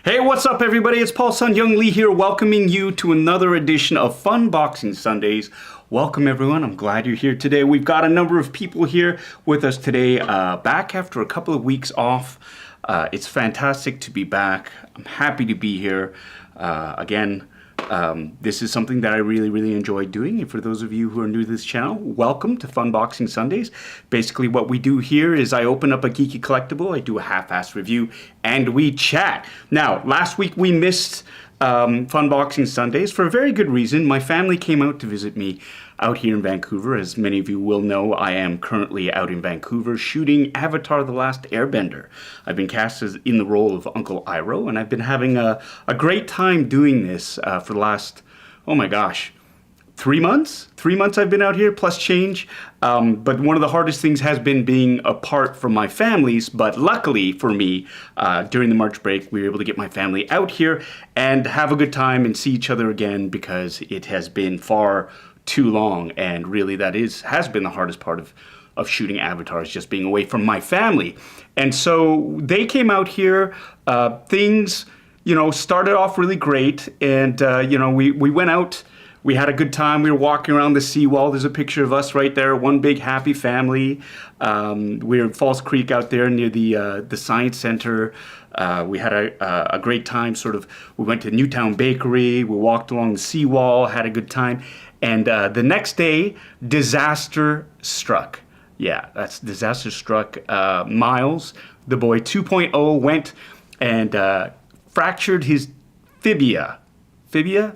Hey, what's up everybody? It's Paul Sun-Hyung Lee here, welcoming you to another edition of Funboxing Sundays. Welcome everyone, I'm glad you're here today. We've got a number of people here with us today, back after a couple of weeks off. It's fantastic to be back. I'm happy to be here. Again, this is something that I really enjoy doing. And for those of you who are new to this channel, welcome to Funboxing Sundays. Basically what we do here is I open up a geeky collectible, I do a half-assed review, and we chat. Now, last week we missed Funboxing Sundays for a very good reason. My family came out to visit me out here in Vancouver. As many of you will know, I am currently out in Vancouver shooting Avatar: The Last Airbender. I've been cast as in the role of Uncle Iroh, and I've been having a great time doing this for the last, oh my gosh, 3 months? 3 months I've been out here, plus change. But one of the hardest things has been being apart from my families, but luckily for me, during the March break, we were able to get my family out here and have a good time and see each other again, because it has been far too long, and really that has been the hardest part of shooting Avatar, is just being away from my family. And so they came out here, things, started off really great, and we went out. We had a good time. We were walking around the seawall. There's a picture of us right there, one big happy family. We were in Falls Creek out there near the Science Center. We had a great time. We went to Newtown Bakery. We walked along the seawall, had a good time. And the next day, disaster struck. Yeah, that's disaster struck. Miles, the boy 2.0, went and fractured his fibula. Fibula.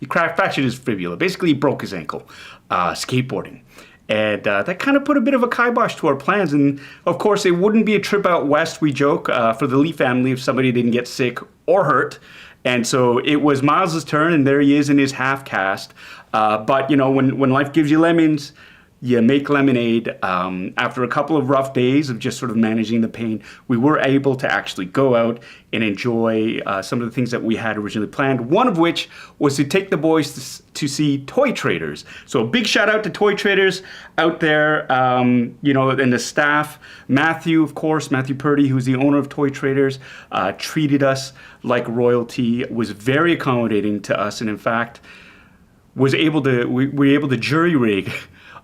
He fractured his fibula. Basically, he broke his ankle skateboarding. And that kind of put a bit of a kibosh to our plans. And of course, it wouldn't be a trip out west, we joke, for the Lee family if somebody didn't get sick or hurt. And so it was Miles' turn, and there he is in his half cast. But when life gives you lemons, you make lemonade. After a couple of rough days of just sort of managing the pain, we were able to actually go out and enjoy some of the things that we had originally planned. One of which was to take the boys to see Toy Traders. So a big shout out to Toy Traders out there, and the staff. Matthew, of course, Matthew Purdy, who's the owner of Toy Traders, treated us like royalty, was very accommodating to us, and in fact, we were able to jury rig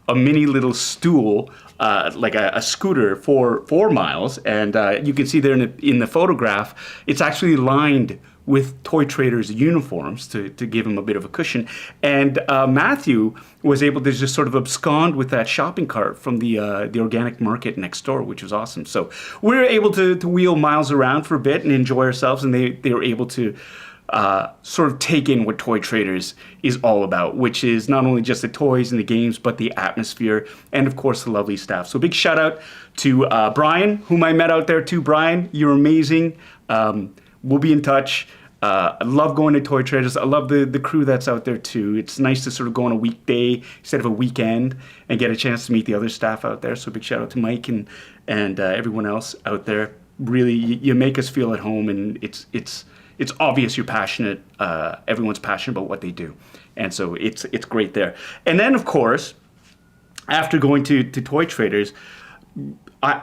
a mini little stool, like a scooter for Miles, and you can see there in the photograph, it's actually lined with Toy Traders uniforms to give him a bit of a cushion. And Matthew was able to just sort of abscond with that shopping cart from the organic market next door, which was awesome. So we were able to wheel Miles around for a bit and enjoy ourselves, and they were able to sort of take in what Toy Traders is all about, which is not only just the toys and the games, but the atmosphere, and of course the lovely staff. So big shout out to Brian, whom I met out there too. Brian, you're amazing. We'll be in touch. I love going to Toy Traders. I love the crew that's out there too. It's nice to sort of go on a weekday instead of a weekend and get a chance to meet the other staff out there. So big shout out to Mike and everyone else out there. Really, you make us feel at home, and it's obvious you're passionate. Everyone's passionate about what they do. And so it's great there. And then, of course, after going to Toy Traders,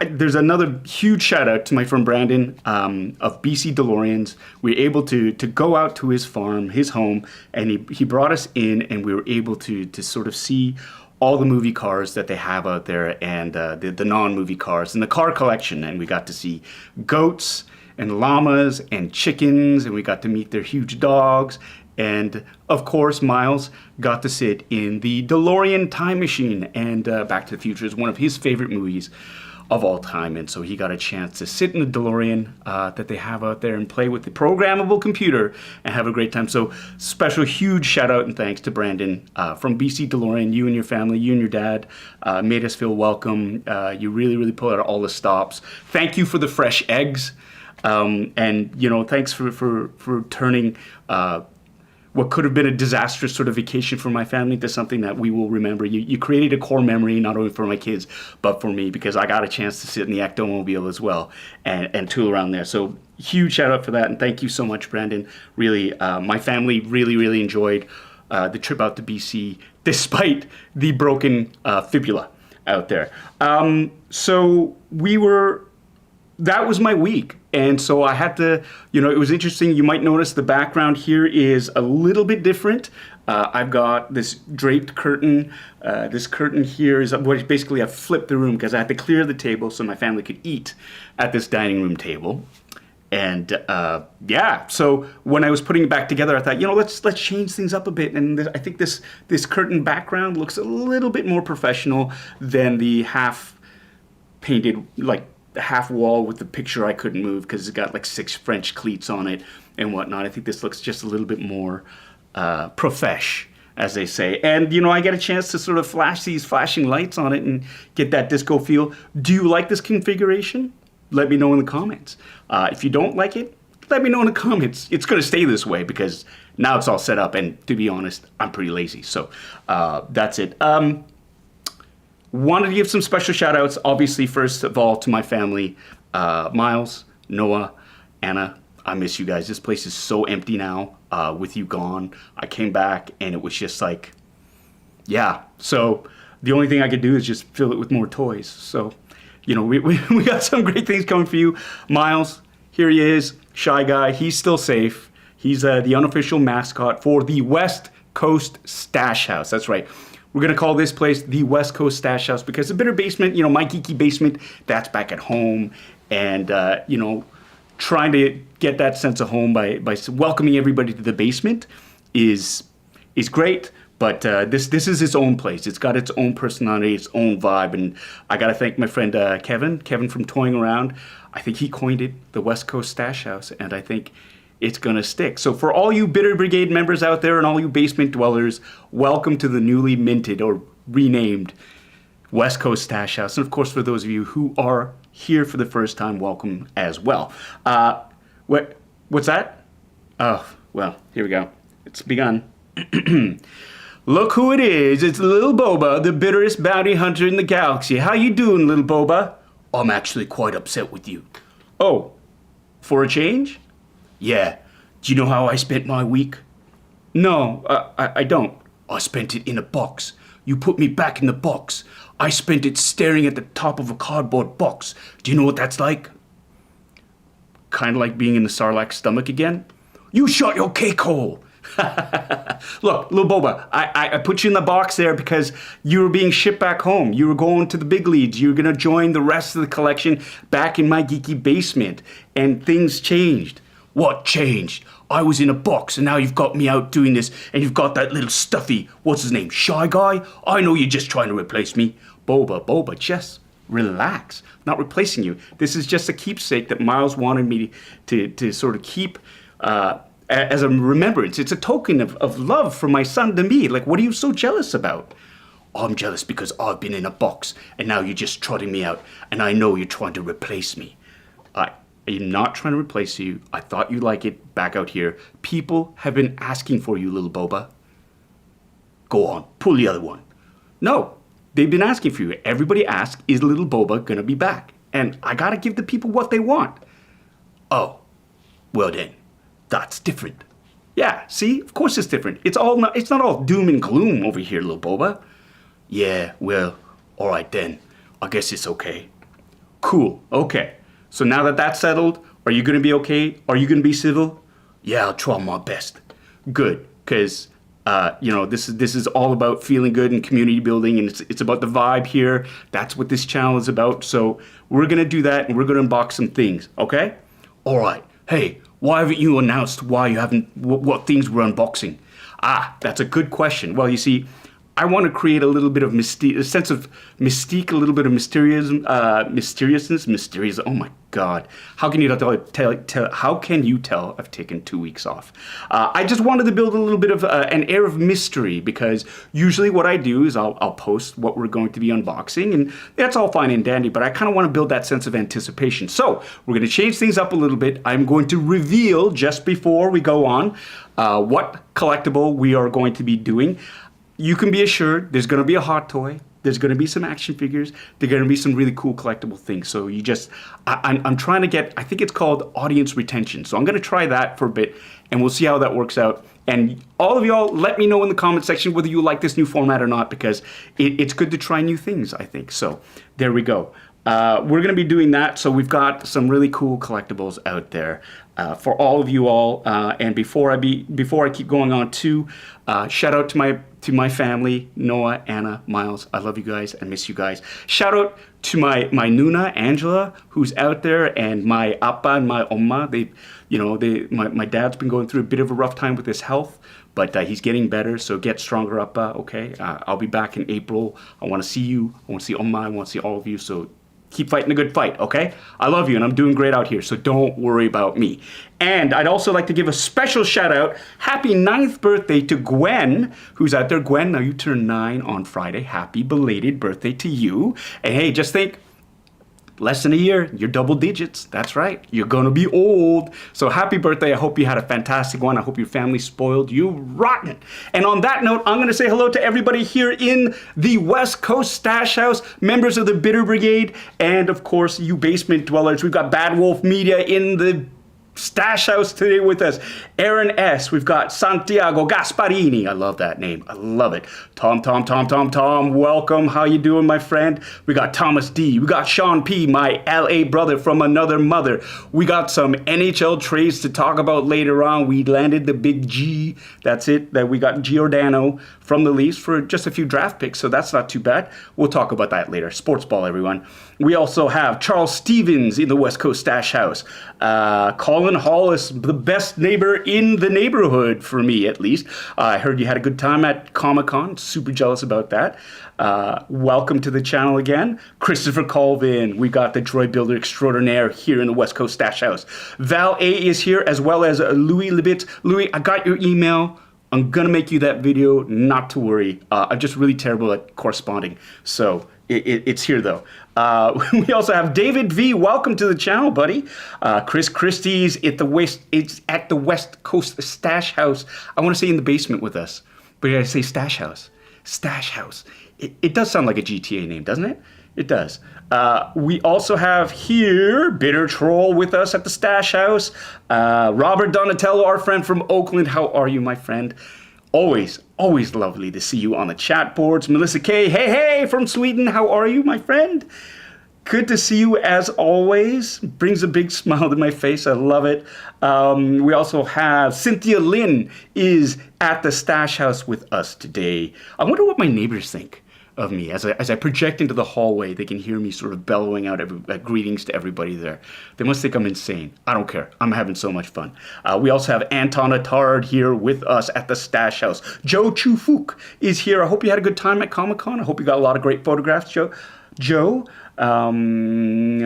there's another huge shout out to my friend Brandon of BC DeLoreans. We were able to go out to his farm, his home, and he brought us in, and we were able to sort of see all the movie cars that they have out there, and the non-movie cars and the car collection. And we got to see goats and llamas and chickens, and we got to meet their huge dogs. And of course, Miles got to sit in the DeLorean time machine, and Back to the Future is one of his favorite movies of all time. And so he got a chance to sit in the DeLorean that they have out there and play with the programmable computer and have a great time. So special, huge shout out and thanks to Brandon from BC DeLorean. You and your family, you and your dad made us feel welcome. You really pulled out all the stops. Thank you for the fresh eggs. And thanks for turning what could have been a disastrous sort of vacation for my family to something that we will remember. You created a core memory, not only for my kids, but for me, because I got a chance to sit in the Ectomobile as well and tool around there. So huge shout out for that, and thank you so much, Brandon. Really, my family really enjoyed the trip out to BC, despite the broken fibula out there. So that was my week. And so I had to, it was interesting. You might notice the background here is a little bit different. I've got this draped curtain. This curtain here is basically I flipped the room because I had to clear the table so my family could eat at this dining room table. And so when I was putting it back together, I thought, let's change things up a bit. And I think this curtain background looks a little bit more professional than the half painted, like the half wall with the picture I couldn't move because it's got like 6 French cleats on it and whatnot. I think this looks just a little bit more profesh, as they say. And, I get a chance to sort of flash these flashing lights on it and get that disco feel. Do you like this configuration? Let me know in the comments. If you don't like it, let me know in the comments. It's going to stay this way because now it's all set up. And to be honest, I'm pretty lazy. So that's it. Wanted to give some special shout outs. Obviously, first of all, to my family, Miles, Noah, Anna. I miss you guys. This place is so empty now with you gone. I came back and it was just like, yeah. So the only thing I could do is just fill it with more toys. So, we got some great things coming for you. Miles, here he is, shy guy. He's still safe. He's the unofficial mascot for the West Coast Stash House. That's right. We're going to call this place the West Coast Stash House because the Bitter Basement, my geeky basement, that's back at home. And, trying to get that sense of home by welcoming everybody to the basement is great. But this is its own place. It's got its own personality, its own vibe. And I got to thank my friend Kevin from Toying Around. I think he coined it the West Coast Stash House. And I think it's going to stick. So for all you Bitter Brigade members out there and all you basement dwellers, welcome to the newly minted or renamed West Coast Stash House. And of course, for those of you who are here for the first time, welcome as well. What's that? Oh, well, here we go. It's begun. Look who it is. It's Little Boba, the bitterest bounty hunter in the galaxy. How you doing, Little Boba? I'm actually quite upset with you. Oh, for a change? Yeah. Do you know how I spent my week? No, I don't. I spent it in a box. You put me back in the box. I spent it staring at the top of a cardboard box. Do you know what that's like? Kind of like being in the Sarlacc's stomach again? You shot your cake hole. Look, little Boba, I put you in the box there because you were being shipped back home. You were going to the big leagues. You were going to join the rest of the collection back in my geeky basement. And things changed. What changed? I was in a box and now you've got me out doing this and you've got that little stuffy, what's his name, Shy Guy? I know you're just trying to replace me. Boba, just relax. I'm not replacing you. This is just a keepsake that Miles wanted me to sort of keep as a remembrance. It's a token of love from my son to me. Like, what are you so jealous about? I'm jealous because I've been in a box and now you're just trotting me out and I know you're trying to replace me. I'm not trying to replace you. I thought you'd like it back out here. People have been asking for you, little Boba. Go on, pull the other one. No, they've been asking for you. Everybody asks, is little Boba gonna be back? And I gotta give the people what they want. Oh, well then, that's different. Yeah, see, of course it's different. It's not all doom and gloom over here, little Boba. Yeah, well, all right then. I guess it's okay. Cool, okay. So now that that's settled, are you going to be okay? Are you going to be civil? Yeah, I'll try my best. Good, because this is all about feeling good and community building, and it's about the vibe here. That's what this channel is about. So we're going to do that, and we're going to unbox some things. Okay? All right. Hey, why haven't you announced what things we're unboxing? That's a good question. Well, you see, I want to create a little bit of a sense of mystique, a little bit of mysteriousness. Oh my God! How can you tell? How can you tell I've taken 2 weeks off? I just wanted to build a little bit of an air of mystery because usually what I do is I'll post what we're going to be unboxing, and that's all fine and dandy. But I kind of want to build that sense of anticipation. So we're going to change things up a little bit. I'm going to reveal just before we go on what collectible we are going to be doing. You can be assured there's going to be a hot toy. There's going to be some action figures. There's going to be some really cool collectible things. So I'm trying to get, I think it's called audience retention. So I'm going to try that for a bit and we'll see how that works out. And all of y'all, let me know in the comment section whether you like this new format or not because it's good to try new things, I think. So there we go. We're going to be doing that. So we've got some really cool collectibles out there for all of you all. And before I keep going on too, shout out to my family, Noah, Anna, Miles. I love you guys. I miss you guys. Shout out to my Nuna, Angela, who's out there, and my Appa and my Oma. My dad's been going through a bit of a rough time with his health, but he's getting better, so get stronger, Appa, okay? I'll be back in April. I want to see you. I want to see Oma. I want to see all of you, so keep fighting a good fight, okay? I love you, and I'm doing great out here, so don't worry about me. And I'd also like to give a special shout out. Happy 9th birthday to Gwen, who's out there. Gwen, now you turn 9 on Friday. Happy belated birthday to you. And hey, just think, less than a year, you're double digits. That's right. You're going to be old. So happy birthday. I hope you had a fantastic one. I hope your family spoiled you rotten. And on that note, I'm going to say hello to everybody here in the West Coast Stash House, members of the Bitter Brigade, and of course, you basement dwellers. We've got Bad Wolf Media in the Stash House today with us. Aaron S. We've got Santiago Gasparini. I love that name. I love it. Tom. Welcome. How you doing, my friend? We got Thomas D. We got Sean P. My LA brother from another mother. We got some NHL trades to talk about later on. We landed the big G. That's it. That we got Giordano from the Leafs for just a few draft picks, so that's not too bad. We'll talk about that later. Sports ball, everyone. We also have Charles Stevens in the West Coast Stash House. Colin Hollis, the best neighbor in the neighborhood, for me at least. I heard you had a good time at Comic-Con. Super jealous about that. Welcome to the channel again. Christopher Colvin. We got the Droid Builder Extraordinaire here in the West Coast Stash House. Val A is here, as well as Louis Libitz. Louis, I got your email. I'm going to make you that video, not to worry. I'm just really terrible at corresponding. So it's here, though. We also have David V. Welcome to the channel, buddy. Chris Christie's at the West Coast Stash House. I want to say in the basement with us, but I say Stash House. Stash House. It does sound like a GTA name, doesn't it? It does. We also have here Bitter Troll with us at the Stash House. Robert Donatello, our friend from Oakland. How are you, my friend? Always lovely to see you on the chat boards. Melissa K, hey, from Sweden. How are you, my friend? Good to see you as always. Brings a big smile to my face. I love it. We also have Cynthia Lynn is at the Stash House with us today. I wonder what my neighbors think of me. As I project into the hallway, they can hear me sort of bellowing out greetings to everybody there. They must think I'm insane. I don't care. I'm having so much fun. We also have Anton Attard here with us at the Stash House. Joe Chufuk is here. I hope you had a good time at Comic-Con. I hope you got a lot of great photographs, Joe. We're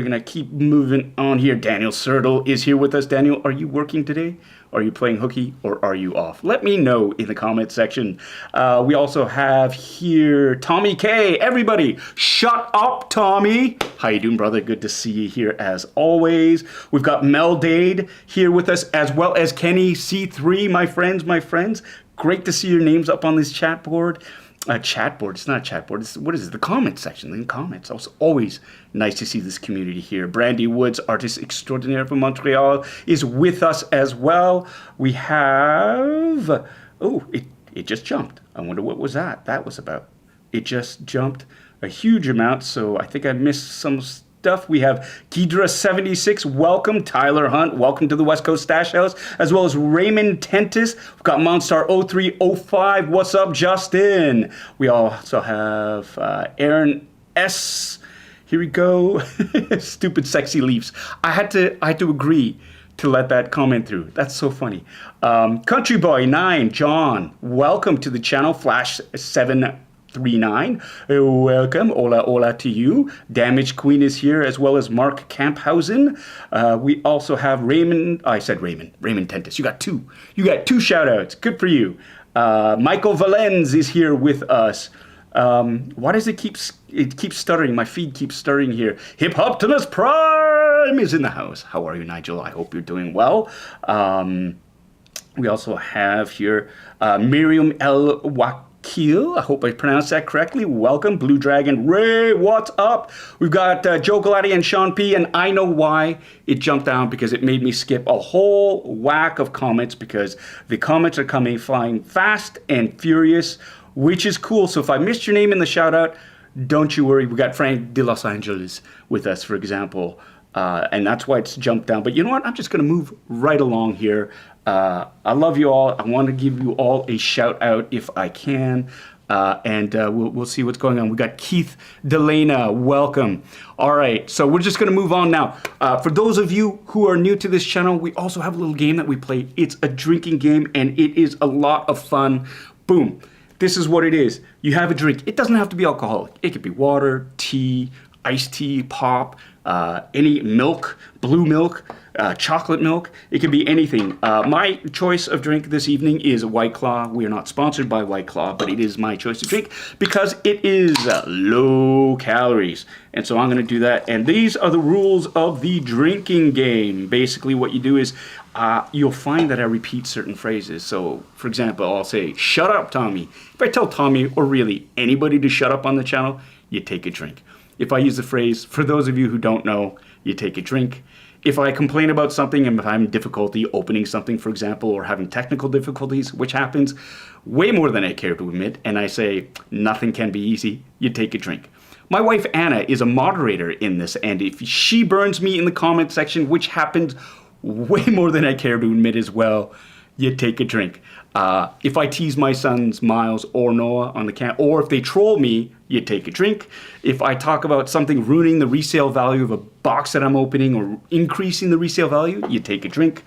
gonna keep moving on here. Daniel Sertle is here with us. Daniel, are you working today? Are you playing hooky or are you off? Let me know in the comment section. We also have here Tommy K. Everybody, shut up, Tommy. How you doing, brother? Good to see you here as always. We've got Mel Dade here with us, as well as Kenny C3. My friends. Great to see your names up on this chat board. Chat board. It's not a chat board. What is it? The comment section. In comments. It's always nice to see this community here. Brandy Woods, artist extraordinaire from Montreal, is with us as well. We have... Oh, it just jumped. I wonder what was that was about. It just jumped a huge amount, so I think I missed some stuff. We have Kidra76, welcome. Tyler Hunt, welcome to the West Coast Stash House, as well as Raymond Tentis. We've got Monstar0305, what's up, Justin? We also have Aaron S. Here we go. Stupid sexy Leafs. I had to agree to let that comment through. That's so funny. Country Boy 9, John, welcome to the channel. Flash 739, welcome, hola to you. Damage Queen is here, as well as Mark Camphausen. We also have Raymond Tentis. You got two shout outs. Good for you. Michael Valenz is here with us. Why does it keep stuttering? My feed keeps stuttering here. Hip Optimus Prime is in the house. How are you, Nigel? I hope you're doing well. We also have here Miriam L. Wakil. I hope I pronounced that correctly. Welcome. Blue Dragon Ray, what's up? We've got Joe Galati and Sean P. And I know why it jumped down, because it made me skip a whole whack of comments, because the comments are coming flying fast and furious, which is cool. So if I missed your name in the shout out, don't you worry. We got Frank de Los Angeles with us, for example. And that's why it's jumped down. But you know what? I'm just going to move right along here. I love you all. I want to give you all a shout out if I can. And we'll see what's going on. We got Keith Delana. Welcome. All right. So we're just going to move on now. For those of you who are new to this channel, we also have a little game that we play. It's a drinking game, and it is a lot of fun. Boom. This is what it is. You have a drink. It doesn't have to be alcoholic. It could be water, tea, iced tea, pop, any milk, blue milk, chocolate milk. It can be anything. My choice of drink this evening is White Claw. We are not sponsored by White Claw, but it is my choice of drink because it is low calories. And so I'm going to do that. And these are the rules of the drinking game. Basically what you do is you'll find that I repeat certain phrases. So, for example, I'll say, shut up, Tommy. If I tell Tommy or really anybody to shut up on the channel, you take a drink. If I use the phrase, for those of you who don't know, you take a drink. If I complain about something and if I'm having difficulty opening something, for example, or having technical difficulties, which happens way more than I care to admit, and I say, nothing can be easy, you take a drink. My wife, Anna, is a moderator in this, and if she burns me in the comment section, which happens way more than I care to admit as well, you take a drink. If I tease my sons, Miles or Noah on the camp, or if they troll me, you take a drink. If I talk about something ruining the resale value of a box that I'm opening or increasing the resale value, you take a drink.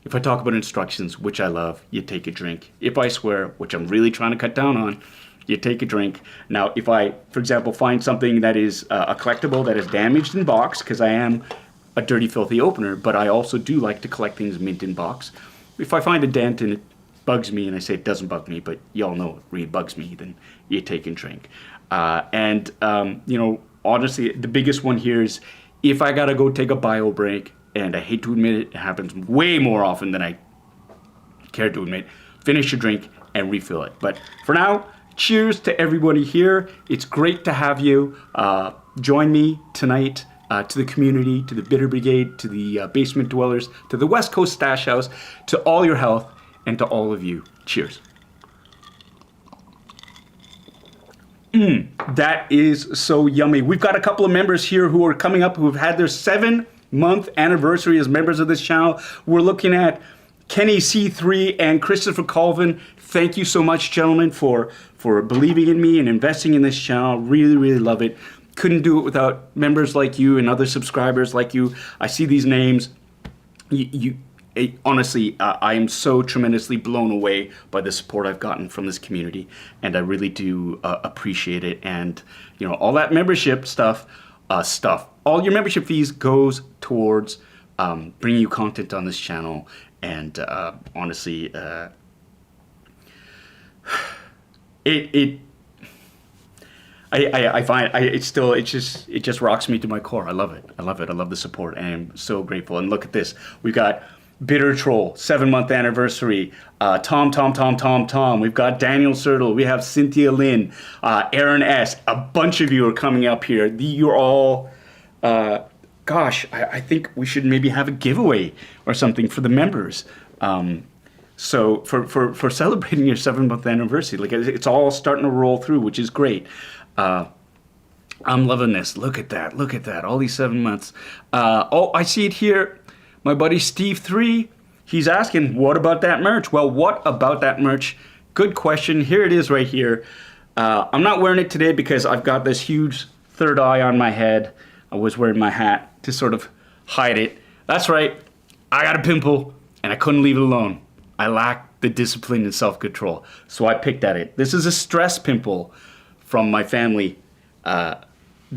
If I talk about instructions, which I love, you take a drink. If I swear, which I'm really trying to cut down on, you take a drink. Now, if I, for example, find something that is a collectible that is damaged in box, because I am a dirty, filthy opener, but I also do like to collect things mint in box. If I find a dent and it bugs me, and I say it doesn't bug me, but y'all know it really bugs me, then you take and drink. You know, honestly, the biggest one here is if I gotta go take a bio break, and I hate to admit it, it happens way more often than I care to admit, finish your drink and refill it. But for now, cheers to everybody here. It's great to have you. Join me tonight to the community, to the Bitter Brigade, to the basement dwellers, to the West Coast Stash House, to all your health, and to all of you. Cheers. That is so yummy. We've got a couple of members here who are coming up who have had their 7-month anniversary as members of this channel. We're looking at Kenny C3 and Christopher Colvin. Thank you so much, gentlemen, for believing in me and investing in this channel. Really, really love it. Couldn't do it without members like you and other subscribers like you. I see these names. Honestly, I am so tremendously blown away by the support I've gotten from this community, and I really do appreciate it. And you know, all that membership stuff, all your membership fees goes towards bringing you content on this channel. And honestly, I find it just rocks me to my core. I love it. I love the support, and I'm so grateful. And look at this. We've got Bitter Troll, 7-month anniversary. Tom. We've got Daniel Sertle. We have Cynthia Lynn, Aaron S. A bunch of you are coming up here. You're all, gosh, I think we should maybe have a giveaway or something for the members. So for celebrating your 7-month anniversary, like it's all starting to roll through, which is great. I'm loving this. Look at that. All these 7 months. Oh, I see it here. My buddy Steve 3, he's asking, what about that merch? Well, what about that merch? Good question. Here it is right here. I'm not wearing it today because I've got this huge third eye on my head. I was wearing my hat to sort of hide it. That's right. I got a pimple and I couldn't leave it alone. I lack the discipline and self-control. So I picked at it. This is a stress pimple from my family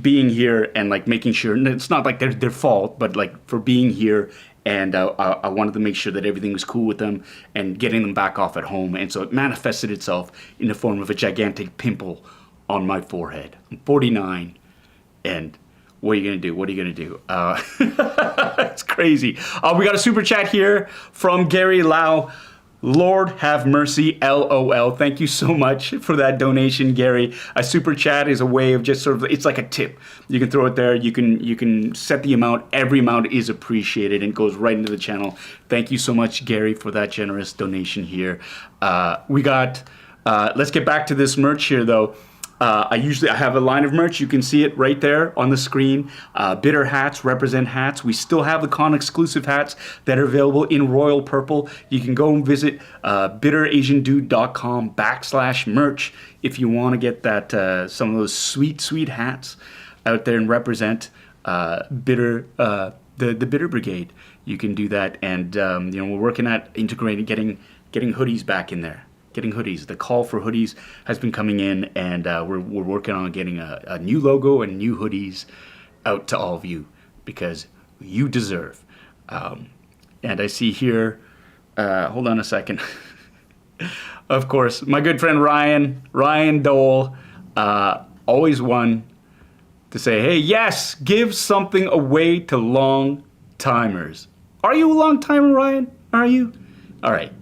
being here and like making sure, and it's not like their fault, but like for being here. And I wanted to make sure that everything was cool with them and getting them back off at home. And so it manifested itself in the form of a gigantic pimple on my forehead. I'm 49, and what are you going to do? It's crazy. We got a super chat here from Gary Lau. Lord have mercy, LOL. Thank you so much for that donation, Gary. A super chat is a way of just sort of, it's like a tip. You can throw it there. You can set the amount. Every amount is appreciated and goes right into the channel. Thank you so much, Gary, for that generous donation here. We got, let's get back to this merch here, though. I have a line of merch. You can see it right there on the screen. Bitter hats represent hats. We still have the con exclusive hats that are available in royal purple. You can go and visit bitterasiandude.com/merch if you want to get that some of those sweet hats out there and represent bitter the Bitter Brigade. You can do that, and we're working at integrating, getting hoodies back in there. Getting hoodies. The call for hoodies has been coming in, and we're working on getting a new logo and new hoodies out to all of you because you deserve. And I see here, hold on a second. Of course, my good friend Ryan Dole, always one to say, hey, yes, give something away to long timers. Are you a long timer, Ryan? Are you? All right.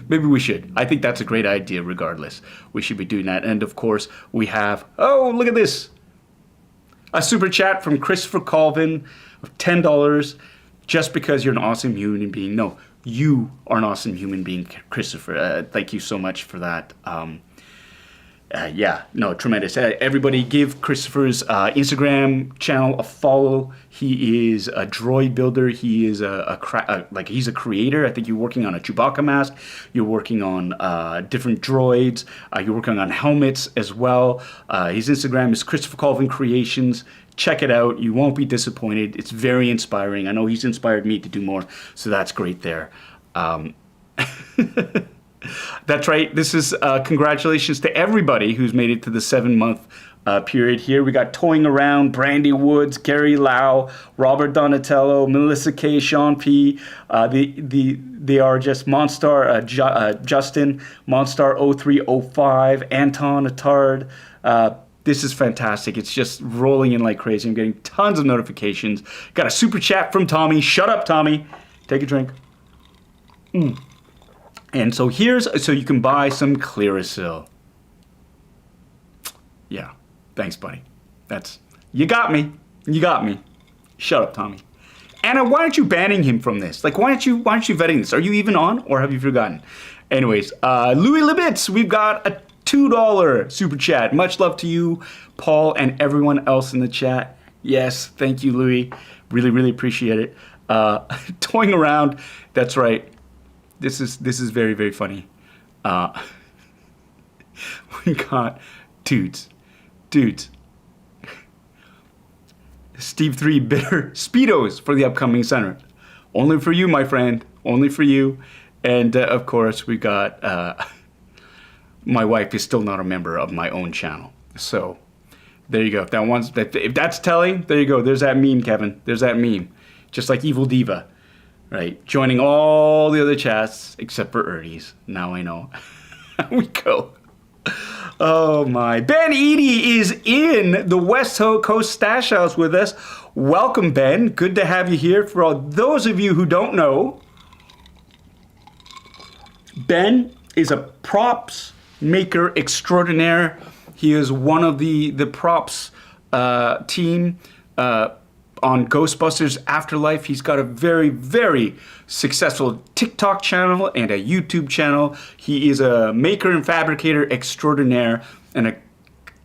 Maybe we should. I think that's a great idea regardless. We should be doing that. And of course, we have, oh, look at this. A super chat from Christopher Colvin of $10 just because you're an awesome human being. No, you are an awesome human being, Christopher. Thank you so much for that. Tremendous. Everybody give Christopher's Instagram channel a follow. He is a droid builder. He is he's a creator. I think you're working on a Chewbacca mask. You're working on different droids. You're working on helmets as well. His Instagram is Christopher Colvin Creations. Check it out. You won't be disappointed. It's very inspiring. I know he's inspired me to do more, so that's great there. That's right. This is congratulations to everybody who's made it to the 7-month period here. We got Toying Around, Brandy Woods, Gary Lau, Robert Donatello, Melissa K, Sean P. They are just Monstar, Justin, Monstar 0305, Anton Attard. This is fantastic. It's just rolling in like crazy. I'm getting tons of notifications. Got a super chat from Tommy. Shut up, Tommy. Take a drink. And so so you can buy some Clearasil. Yeah, thanks, buddy. You got me. Shut up, Tommy. Anna, why aren't you banning him from this? Like, why aren't you vetting this? Are you even on, or have you forgotten? Anyways, Louis Libitz, we've got a $2 super chat. Much love to you, Paul, and everyone else in the chat. Yes, thank you, Louis. Really, really appreciate it. Toying Around, that's right. This is very, very funny. We got dudes. Steve 3 bitter Speedos for the upcoming center. Only for you, my friend. Only for you. And of course, we got my wife is still not a member of my own channel. So there you go. If that's telling, there you go. There's that meme, Kevin. There's that meme. Just like Evil Diva. Right, joining all the other chats except for Ernie's. Now I know. Here we go. Oh my. Ben Eady is in the West Coast Stash House with us. Welcome, Ben. Good to have you here. For all those of you who don't know, Ben is a props maker extraordinaire. He is one of the props team on Ghostbusters Afterlife. He's got a very, very successful TikTok channel and a YouTube channel. He is a maker and fabricator extraordinaire and a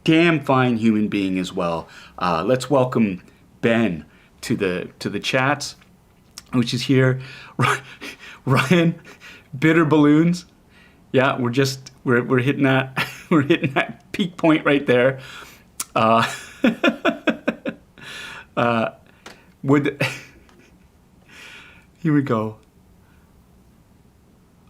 damn fine human being as well. Let's welcome Ben to the chats, which is here. Ryan, bitter balloons. Yeah, we're hitting that we're hitting that peak point right there. Here we go.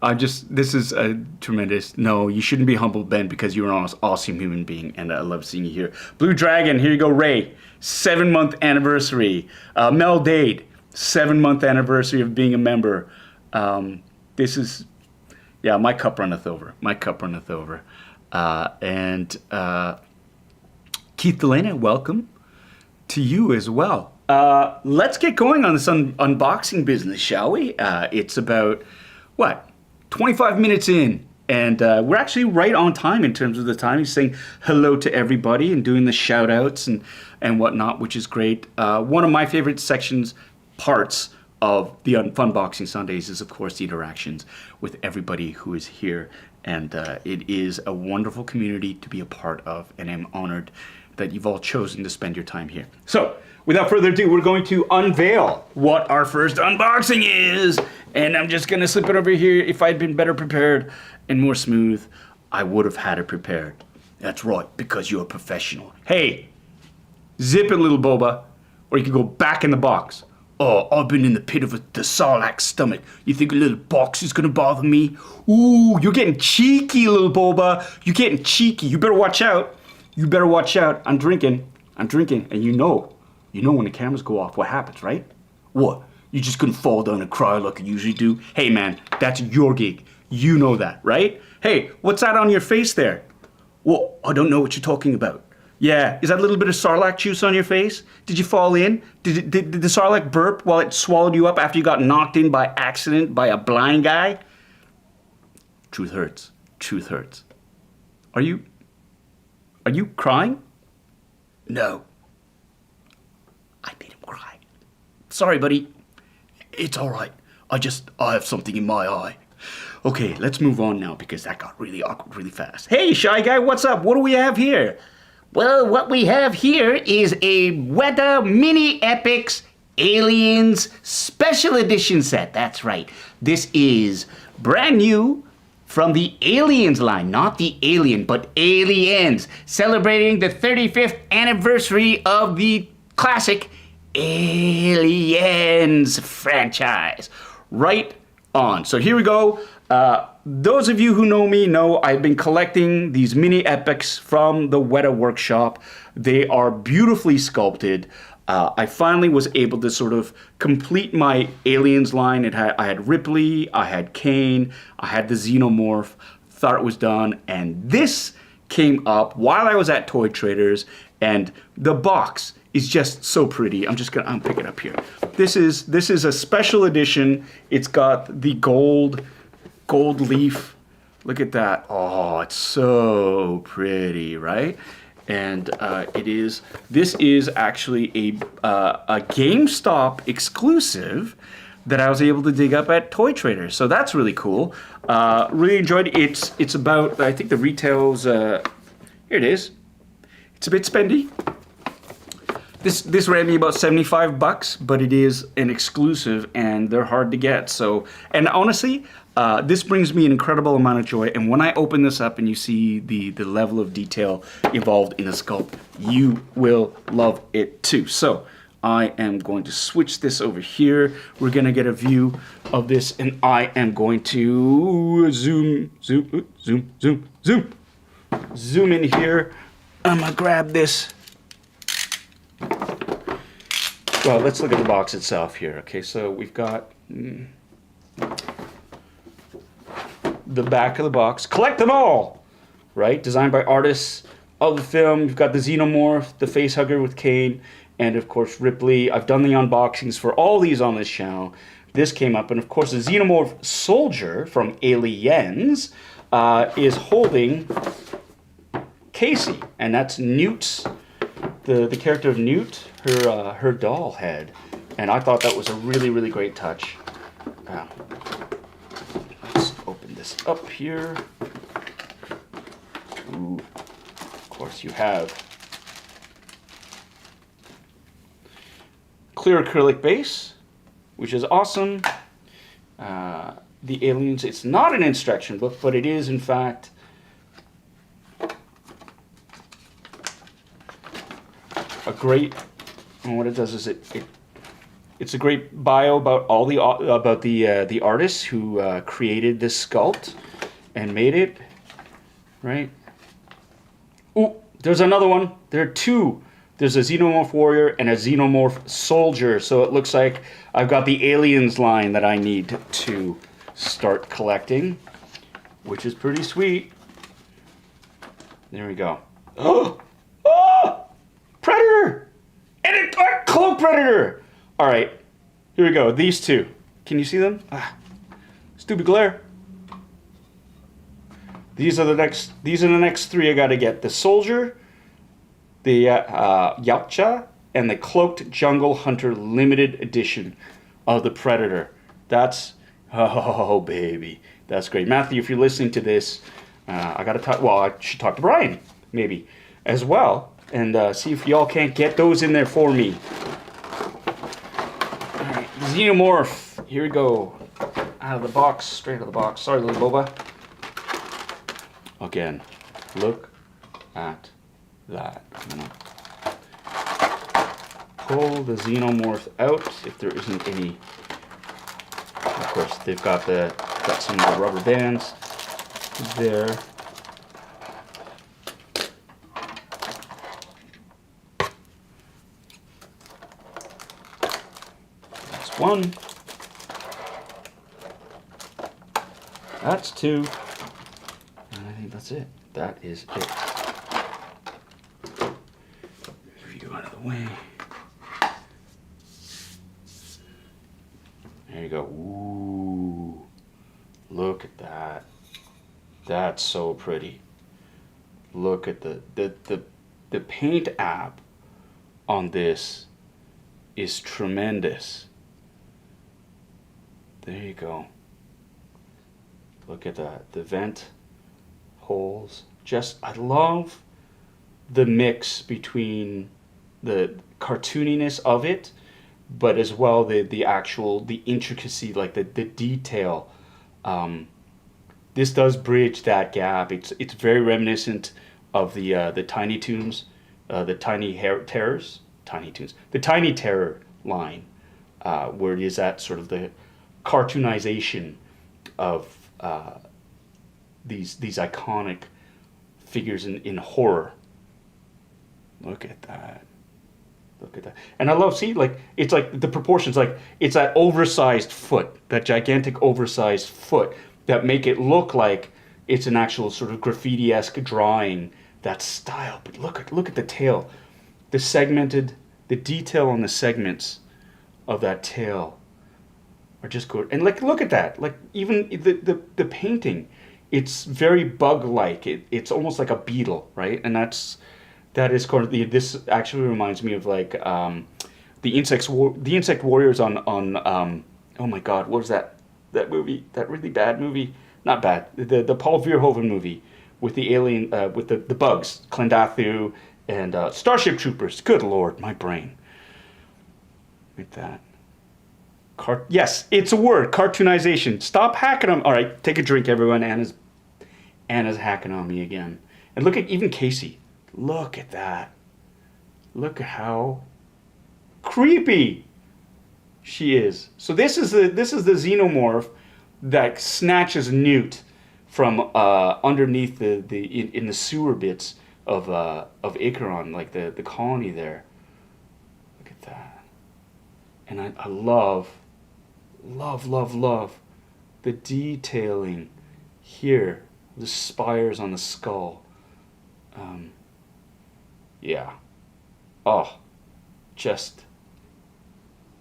This is a tremendous. No, you shouldn't be humbled, Ben, because you're an awesome human being, and I love seeing you here. Blue Dragon, here you go. Ray, 7-month anniversary. Mel Dade, 7-month anniversary of being a member. This is, yeah, my cup runneth over. And Keith Delaney, welcome to you as well. Let's get going on this unboxing business, shall we? It's about, 25 minutes in, and we're actually right on time in terms of the time. He's saying hello to everybody and doing the shout outs and whatnot, which is great. One of my favorite parts of the Funboxing Sundays is, of course, the interactions with everybody who is here And it is a wonderful community to be a part of, and I'm honored that you've all chosen to spend your time here. So, without further ado, we're going to unveil what our first unboxing is. And I'm just gonna slip it over here. If I'd been better prepared and more smooth, I would have had it prepared. That's right, because you're a professional. Hey, zip it, little boba, or you can go back in the box. Oh, I've been in the pit of the Sarlacc's stomach. You think a little box is gonna bother me? Ooh, you're getting cheeky, little boba. You're getting cheeky. You better watch out. You better watch out. I'm drinking, and you know when the cameras go off, what happens, right? What? You're just gonna fall down and cry like you usually do? Hey man, that's your gig. You know that, right? Hey, what's that on your face there? Well, I don't know what you're talking about. Yeah, is that a little bit of Sarlacc juice on your face? Did you fall in? Did the Sarlacc burp while it swallowed you up after you got knocked in by accident by a blind guy? Truth hurts. Truth hurts. Are you crying? No. I made him cry. Sorry, buddy. It's all right. I have something in my eye. Okay, let's move on now because that got really awkward really fast. Hey, Shy Guy, what's up? What do we have here? Well, what we have here is a Weta Mini Epics Aliens Special Edition set. That's right. This is brand new from the Aliens line. Not the Alien, but Aliens. Celebrating the 35th anniversary of the classic Aliens franchise. Right on. So here we go. Those of you who know me know I've been collecting these mini epics from the Weta Workshop. They are beautifully sculpted. I finally was able to sort of complete my Aliens line. I had Ripley, I had Kane, I had the Xenomorph. Thought it was done, and this came up while I was at Toy Traders, and the box is just so pretty. I'm pick it up here. This is a special edition. It's got the gold leaf. Look at that. Oh, it's so pretty, right? And this is actually a GameStop exclusive that I was able to dig up at Toy Traders. So that's really cool. Really enjoyed it. It's about, I think the retail's, here it is. It's a bit spendy. This ran me about $75, but it is an exclusive and they're hard to get. So, and honestly, this brings me an incredible amount of joy. And when I open this up and you see the level of detail involved in the sculpt, you will love it too. So I am going to switch this over here. We're going to get a view of this, and I am going to zoom in here. I'm going to grab this. Well, let's look at the box itself here. Okay, so we've got the back of the box. Collect them all, right? Designed by artists of the film. You've got the Xenomorph, the Facehugger with Kane, and of course Ripley. I've done the unboxings for all these on this channel. This came up, and of course the Xenomorph Soldier from Aliens is holding Casey, and that's Newt's, the character of Newt, her doll head, and I thought that was a really, really great touch. Let's open this up here. Ooh, of course you have clear acrylic base, which is awesome. The Aliens, it's not an instruction book, but it is in fact a great, and what it does is it's a great bio about all the artists who created this sculpt and made it, right? Ooh, there's another one. There are two. There's a Xenomorph Warrior and a Xenomorph Soldier. So it looks like I've got the Aliens line that I need to start collecting, which is pretty sweet. There we go. Oh! Predator! And a cloak Predator! Alright, here we go. These two. Can you see them? Stupid glare. These are the next three I gotta get. The Soldier, the Yautja, and the Cloaked Jungle Hunter limited edition of the Predator. That's, Oh, baby. That's great. Matthew, if you're listening to this, I got to talk. Well, I should talk to Brian, maybe, as well, and see if y'all can't get those in there for me. All right, Xenomorph. Here we go. Out of the box, straight out of the box. Sorry, little Boba. Again, look at that. I'm gonna pull the Xenomorph out if there isn't any. Of course, they've got some of the rubber bands there. That's one. That's two. And I think that's it. That is it. Move you out of the way. There you go. Ooh. Look at that. That's so pretty. Look at the paint app on this is tremendous. There you go. Look at that. The vent holes. I love the mix between the cartooniness of it, but as well the intricacy, like the detail. This does bridge that gap. It's very reminiscent of the Tiny Toons, the Tiny Terrors, Tiny Toons, the Tiny Terror line, where it is that sort of the cartoonization of these iconic figures in horror. Look at that. Look at that. And I love, see, like, it's like the proportions, like, it's that oversized foot, that gigantic oversized foot that make it look like it's an actual sort of graffiti-esque drawing, that style. But look at the tail. The detail on the segments of that tail are just good. And like, look at that. Like, even the painting, it's very bug-like. It's almost like a beetle, right? And that is kind of this actually reminds me of like the insect warriors on oh my god, what was that movie, that really bad movie, not bad, the Paul Verhoeven movie with the alien with the bugs, Klendathu and Starship Troopers. Good lord, my brain. Like that. Yes, it's a word, cartoonization. Stop hacking on. All right, take a drink, everyone. Anna's hacking on me again. And look at even Casey. Look at that. Look at how creepy she is. So this is the Xenomorph that snatches Newt from underneath in the sewer bits of Acheron, like the colony there. Look at that. And I love the detailing here, the spires on the skull. Yeah. Oh, just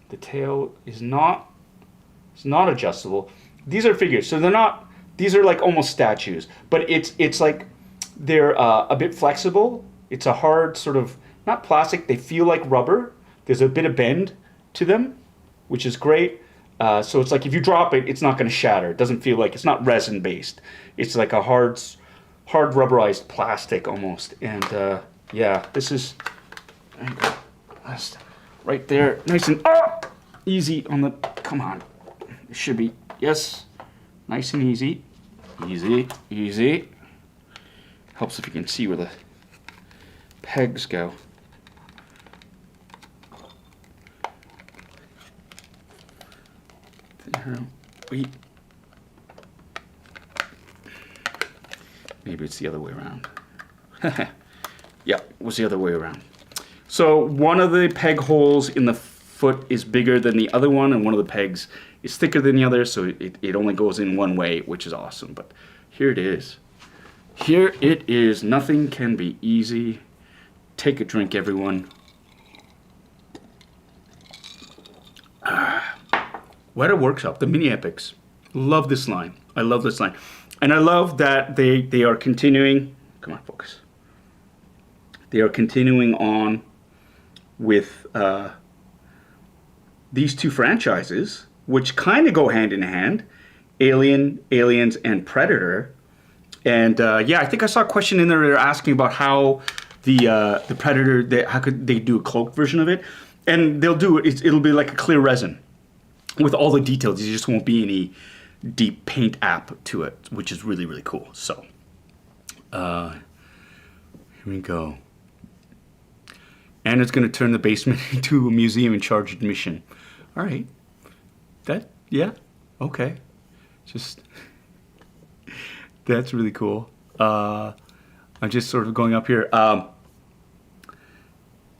the tail is not. It's not adjustable. These are figures, so they're not. These are like almost statues, but it's like they're a bit flexible. It's a hard sort of, not plastic. They feel like rubber. There's a bit of bend to them, which is great. So it's like if you drop it, it's not going to shatter. It doesn't feel like, it's not resin based. It's like a hard rubberized plastic almost. And yeah, this is, there you go. That's right there, nice and easy on the, come on. It should be, yes, nice and easy. Easy. Helps if you can see where the pegs go. Wait. Maybe it's the other way around. Yeah, it was the other way around. So one of the peg holes in the foot is bigger than the other one, and one of the pegs is thicker than the other, so it only goes in one way, which is awesome. But here it is. Here it is. Nothing can be easy. Take a drink, everyone. Weta Workshop, the mini epics. Love this line. I love this line. And I love that they are continuing. Come on, focus. They are continuing on with these two franchises, which kind of go hand in hand. Alien, Aliens, and Predator. And I think I saw a question in there asking about how the Predator, how could they do a cloaked version of it? And they'll do it. It'll be like a clear resin with all the details. There just won't be any deep paint app to it, which is really, really cool. So, here we go. And it's going to turn the basement into a museum and charge admission. All right. Okay. Just, that's really cool. I'm just sort of going up here.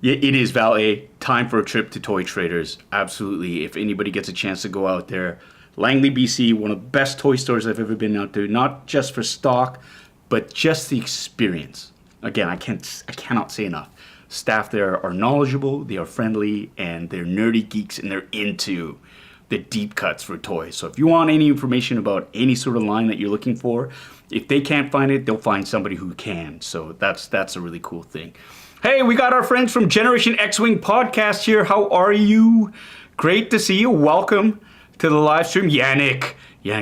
It is valet. Time for a trip to Toy Traders. Absolutely. If anybody gets a chance to go out there, Langley, BC, one of the best toy stores I've ever been out to. Not just for stock, but just the experience. Again, I cannot say enough. Staff there are knowledgeable, they are friendly, and they're nerdy geeks, and they're into the deep cuts for toys. So if you want any information about any sort of line that you're looking for, if they can't find it, they'll find somebody who can. So that's a really cool thing. Hey, we got our friends from Generation X-Wing podcast here. How are you? Great to see you. Welcome to the live stream. Yannick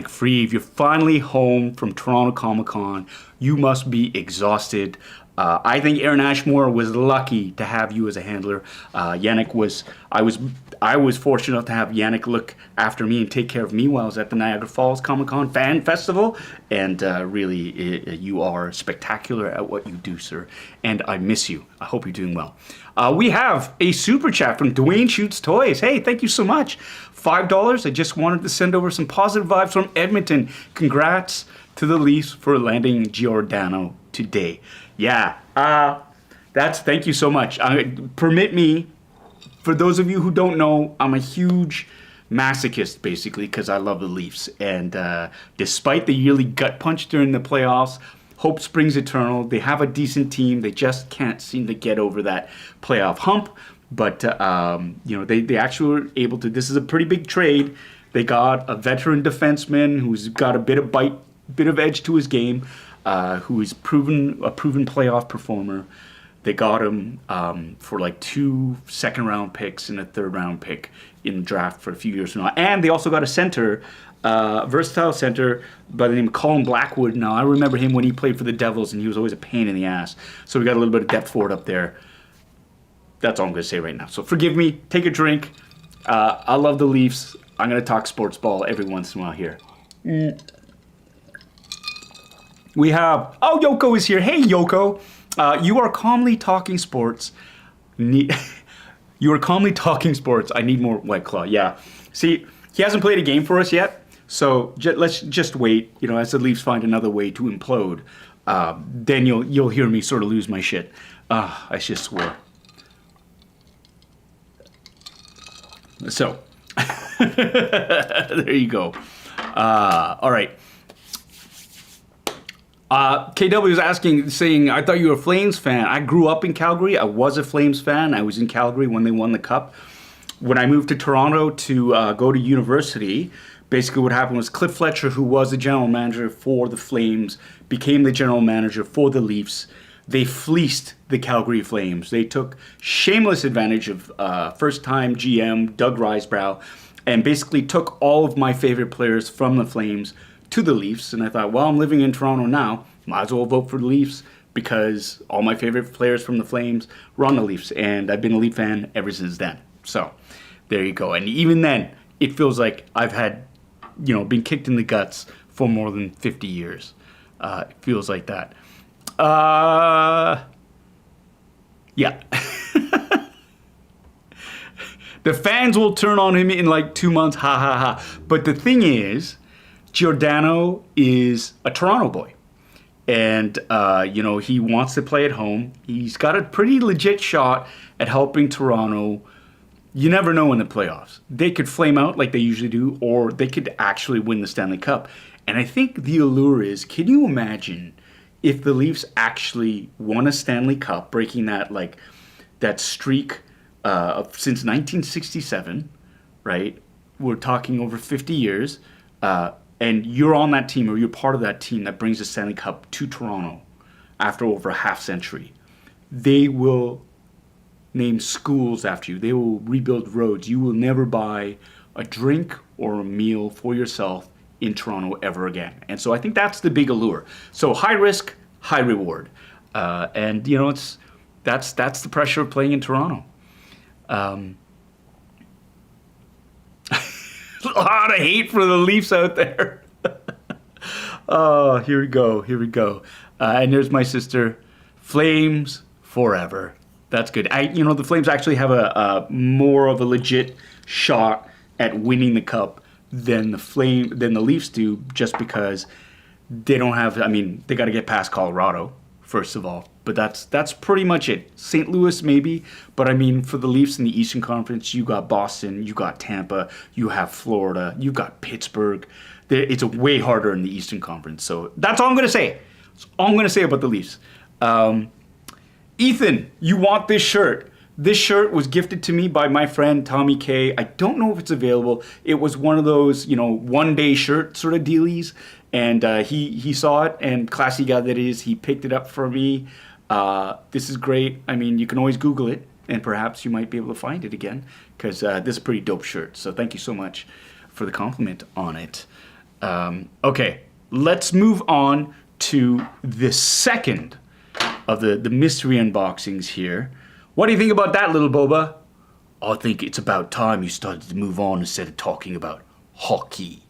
Freeve, you're finally home from Toronto Comic-Con. You must be exhausted. I think Aaron Ashmore was lucky to have you as a handler. I was fortunate enough to have Yannick look after me and take care of me while I was at the Niagara Falls Comic-Con Fan Festival. And really, you are spectacular at what you do, sir. And I miss you. I hope you're doing well. We have a super chat from Dwayne Shoots Toys. Hey, thank you so much. $5. I just wanted to send over some positive vibes from Edmonton. Congrats to the Leafs for landing Giordano today. Yeah, thank you so much. Permit me, for those of you who don't know, I'm a huge masochist, basically, because I love the Leafs. And despite the yearly gut punch during the playoffs, hope springs eternal. They have a decent team. They just can't seem to get over that playoff hump. But, they actually were able to. This is a pretty big trade. They got a veteran defenseman who's got a bit of edge to his game. Who is a proven playoff performer. They got him for like 2 second-round picks and a third-round pick in the draft for a few years from now. And they also got a center, versatile center by the name of Colin Blackwood. Now, I remember him when he played for the Devils, and he was always a pain in the ass. So we got a little bit of depth for it up there. That's all I'm going to say right now. So forgive me. Take a drink. I love the Leafs. I'm going to talk sports ball every once in a while here. We have, Yoko is here. Hey, Yoko. You are calmly talking sports. You are calmly talking sports. I need more White Claw. Yeah. See, he hasn't played a game for us yet. So let's just wait. As the Leafs find another way to implode, then you'll hear me sort of lose my shit. I just swore. So, there you go. All right. KW was saying, I thought you were a Flames fan. I grew up in Calgary. I was a Flames fan. I was in Calgary when they won the Cup. When I moved to Toronto to go to university, basically what happened was Cliff Fletcher, who was the general manager for the Flames, became the general manager for the Leafs. They fleeced the Calgary Flames. They took shameless advantage of first-time GM Doug Risebrough and basically took all of my favorite players from the Flames to the Leafs. And I thought, well, I'm living in Toronto now. Might as well vote for the Leafs because all my favorite players from the Flames were on the Leafs. And I've been a Leaf fan ever since then. So there you go. And even then, it feels like I've had, been kicked in the guts for more than 50 years. It feels like that. Yeah. The fans will turn on him in like 2 months. Ha ha ha. But the thing is, Giordano is a Toronto boy. And, he wants to play at home. He's got a pretty legit shot at helping Toronto. You never know in the playoffs. They could flame out like they usually do, or they could actually win the Stanley Cup. And I think the allure is, can you imagine if the Leafs actually won a Stanley Cup, breaking that streak since 1967, right? We're talking over 50 years. And you're on that team, or you're part of that team that brings the Stanley Cup to Toronto after over a half century. They will name schools after you. They will rebuild roads. You will never buy a drink or a meal for yourself in Toronto ever again. And so I think that's the big allure. So high risk, high reward. And, you know, that's the pressure of playing in Toronto. A lot of hate for the Leafs out there. Oh, here we go. And there's my sister. Flames forever. That's good. You know, the Flames actually have a more of a legit shot at winning the cup than the Leafs do, just because they don't have. I mean, they got to get past Colorado first of all, but that's pretty much it. St. Louis maybe, but I mean, for the Leafs in the Eastern Conference, you got Boston, you got Tampa, you have Florida, you got Pittsburgh. It's way harder in the Eastern Conference. So that's all I'm gonna say. That's all I'm gonna say about the Leafs. Ethan, you want this shirt? This shirt was gifted to me by my friend Tommy K. I don't know if it's available. It was one of those, you know, one-day shirt sort of dealies, and he saw it, and classy guy that is, he picked it up for me. This is great. I mean, you can always Google it, and perhaps you might be able to find it again, because this is a pretty dope shirt. So thank you so much for the compliment on it. Okay, let's move on to the second of the mystery unboxings here. What do you think about that, little boba? I think it's about time you started to move on instead of talking about hockey.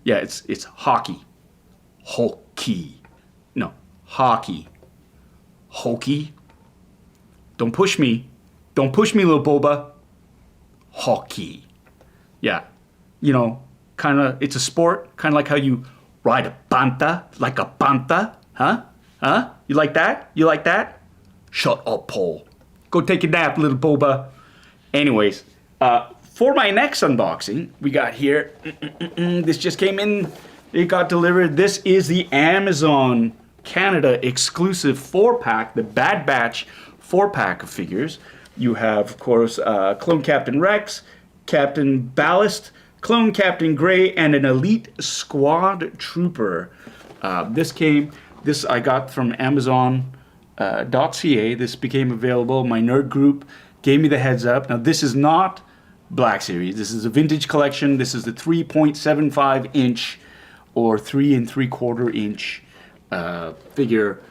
Yeah, it's hockey. Hockey. No, hockey. Hokey. Don't push me. Don't push me, little boba. Hockey. Yeah, you know, kind of, it's a sport, kind of like how you ride a banta, like a banta, huh? Huh? You like that? You like that? Shut up, Paul. Go take a nap, little boba. Anyways, for my next unboxing, we got here, this just came in, it got delivered. This is the Amazon Canada exclusive 4-pack, the Bad Batch 4-pack of figures. You have, of course, Clone Captain Rex, Captain Ballast, Clone Captain Gray, and an Elite Squad Trooper. This I got from Amazon.ca. This became available. My nerd group gave me the heads up. Now, this is not Black Series. This is a vintage collection. This is the 3.75 inch or 3 3/4 inch figure.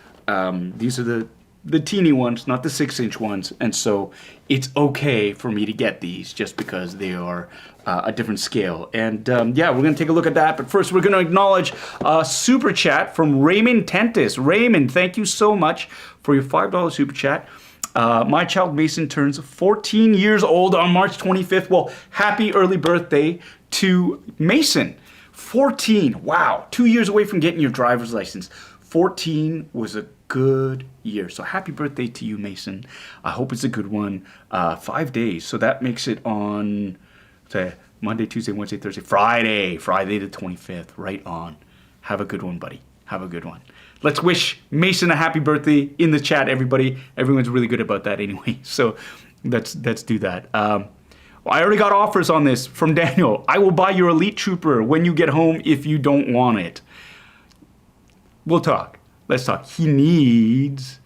These are the teeny ones, not the 6-inch ones. And so it's okay for me to get these just because they are a different scale. And yeah, we're going to take a look at that. But first, we're going to acknowledge a super chat from Raymond Tentis. Raymond, thank you so much for your $5 super chat. My child Mason turns 14 years old on March 25th. Well, happy early birthday to Mason. 14. Wow. 2 years away from getting your driver's license. 14 was a good year. So happy birthday to you, Mason. I hope it's a good one. 5 days. So that makes it on Monday, Tuesday, Wednesday, Thursday, Friday the 25th. Right on. Have a good one, buddy. Have a good one. Let's wish Mason a happy birthday in the chat, everybody. Everyone's really good about that anyway. So let's do that. Well, I already got offers on this from Daniel. I will buy your Elite Trooper when you get home if you don't want it. We'll talk. Let's talk. He needs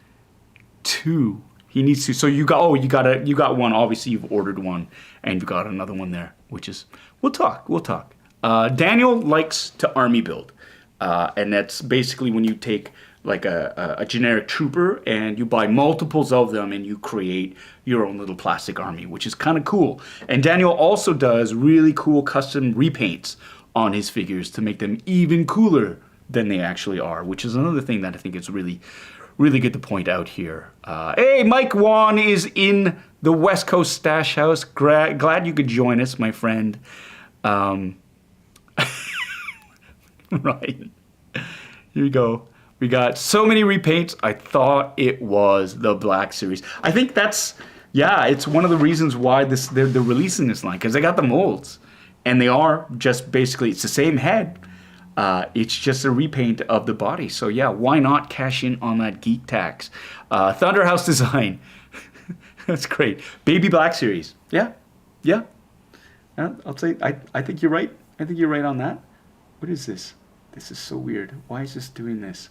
2. He needs 2. So you got one. Obviously, you've ordered one, and you got another one there, which is, we'll talk. Daniel likes to army build, and that's basically when you take like a generic trooper and you buy multiples of them and you create your own little plastic army, which is kind of cool. And Daniel also does really cool custom repaints on his figures to make them even cooler than they actually are, which is another thing that I think is really, really good to point out here. Hey, Mike Wan is in the West Coast Stash House. Glad you could join us, my friend. Right. Here we go. We got so many repaints. I thought it was the Black Series. I think that's, yeah, it's one of the reasons why they're releasing this line, because they got the molds. And they are just basically, it's the same head. It's just a repaint of the body. So yeah, why not cash in on that geek tax? Thunderhouse design. That's great. Baby Black Series. Yeah. I'll say, I think you're right. I think you're right on that. What is this? This is so weird. Why is this doing this?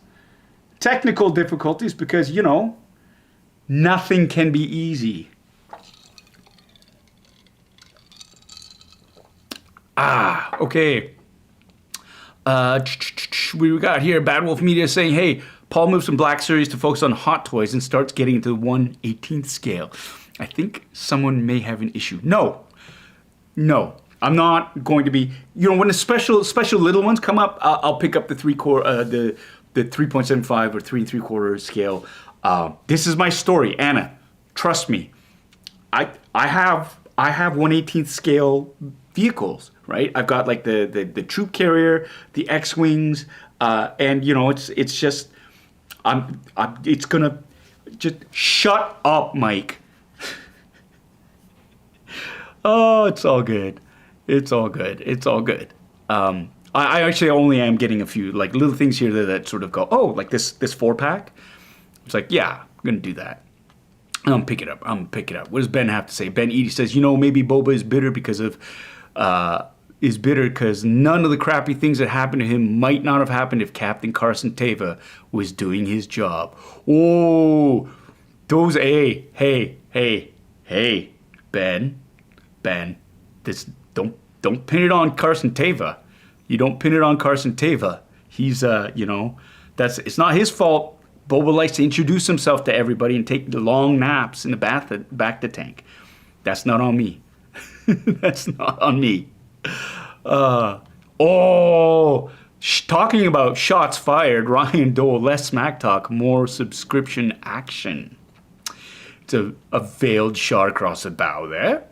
Technical difficulties, because, you know, nothing can be easy. Okay. We got here Bad Wolf Media saying, hey, Paul moves from Black Series to focus on Hot Toys and starts getting into the 1/18th scale. I think someone may have an issue. No, I'm not going to be. When the special little ones come up, I'll pick up the 3.75 or 3 3/4 scale. This is my story, Anna. Trust me. I have 1/18th scale vehicles, right? I've got like the troop carrier, the X-wings, and it's just it's gonna just shut up, Mike. Oh, it's all good. It's all good. It's all good. I actually only am getting a few like little things here that sort of go, oh, like this 4-pack. It's like, yeah, I'm gonna do that. I'm pick it up. What does Ben have to say? Ben Eady says, maybe Boba is bitter because none of the crappy things that happened to him might not have happened if Captain Carson Teva was doing his job. Oh, those hey, Ben, this don't pin it on Carson Teva. You don't pin it on Carson Teva. He's it's not his fault. Boba likes to introduce himself to everybody and take the long naps in the back the tank. That's not on me. That's not on me. Talking about shots fired, Ryan Dole, less smack talk, more subscription action. It's a veiled shot across the bow there.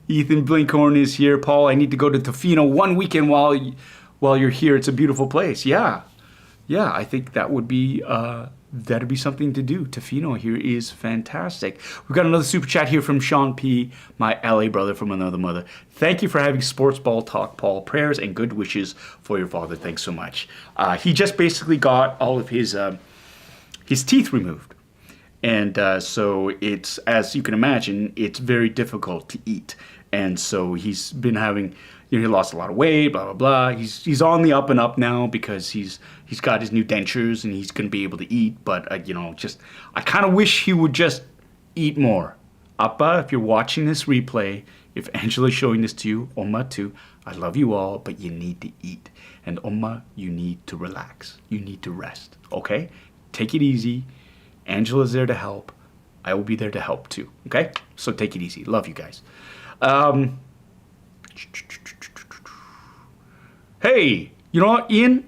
Ethan Blinkhorn is here. Paul, I need to go to Tofino one weekend while you're here. It's a beautiful place. Yeah, I think that would be that'd be something to do. Tofino here is fantastic. We've got another super chat here from Sean P., my LA brother from another mother. Thank you for having sports ball talk, Paul. Prayers and good wishes for your father. Thanks so much. He just basically got all of his teeth removed. And so it's, as you can imagine, it's very difficult to eat. And so he's been having, he lost a lot of weight, blah, blah, blah. He's on the up and up now because he's got his new dentures and he's going to be able to eat. But, I kind of wish he would just eat more. Appa, if you're watching this replay, if Angela's showing this to you, Oma too, I love you all, but you need to eat. And Oma, you need to relax. You need to rest, okay? Take it easy. Angela's there to help. I will be there to help too. Okay? So take it easy. Love you guys. Hey, you know what, Ian?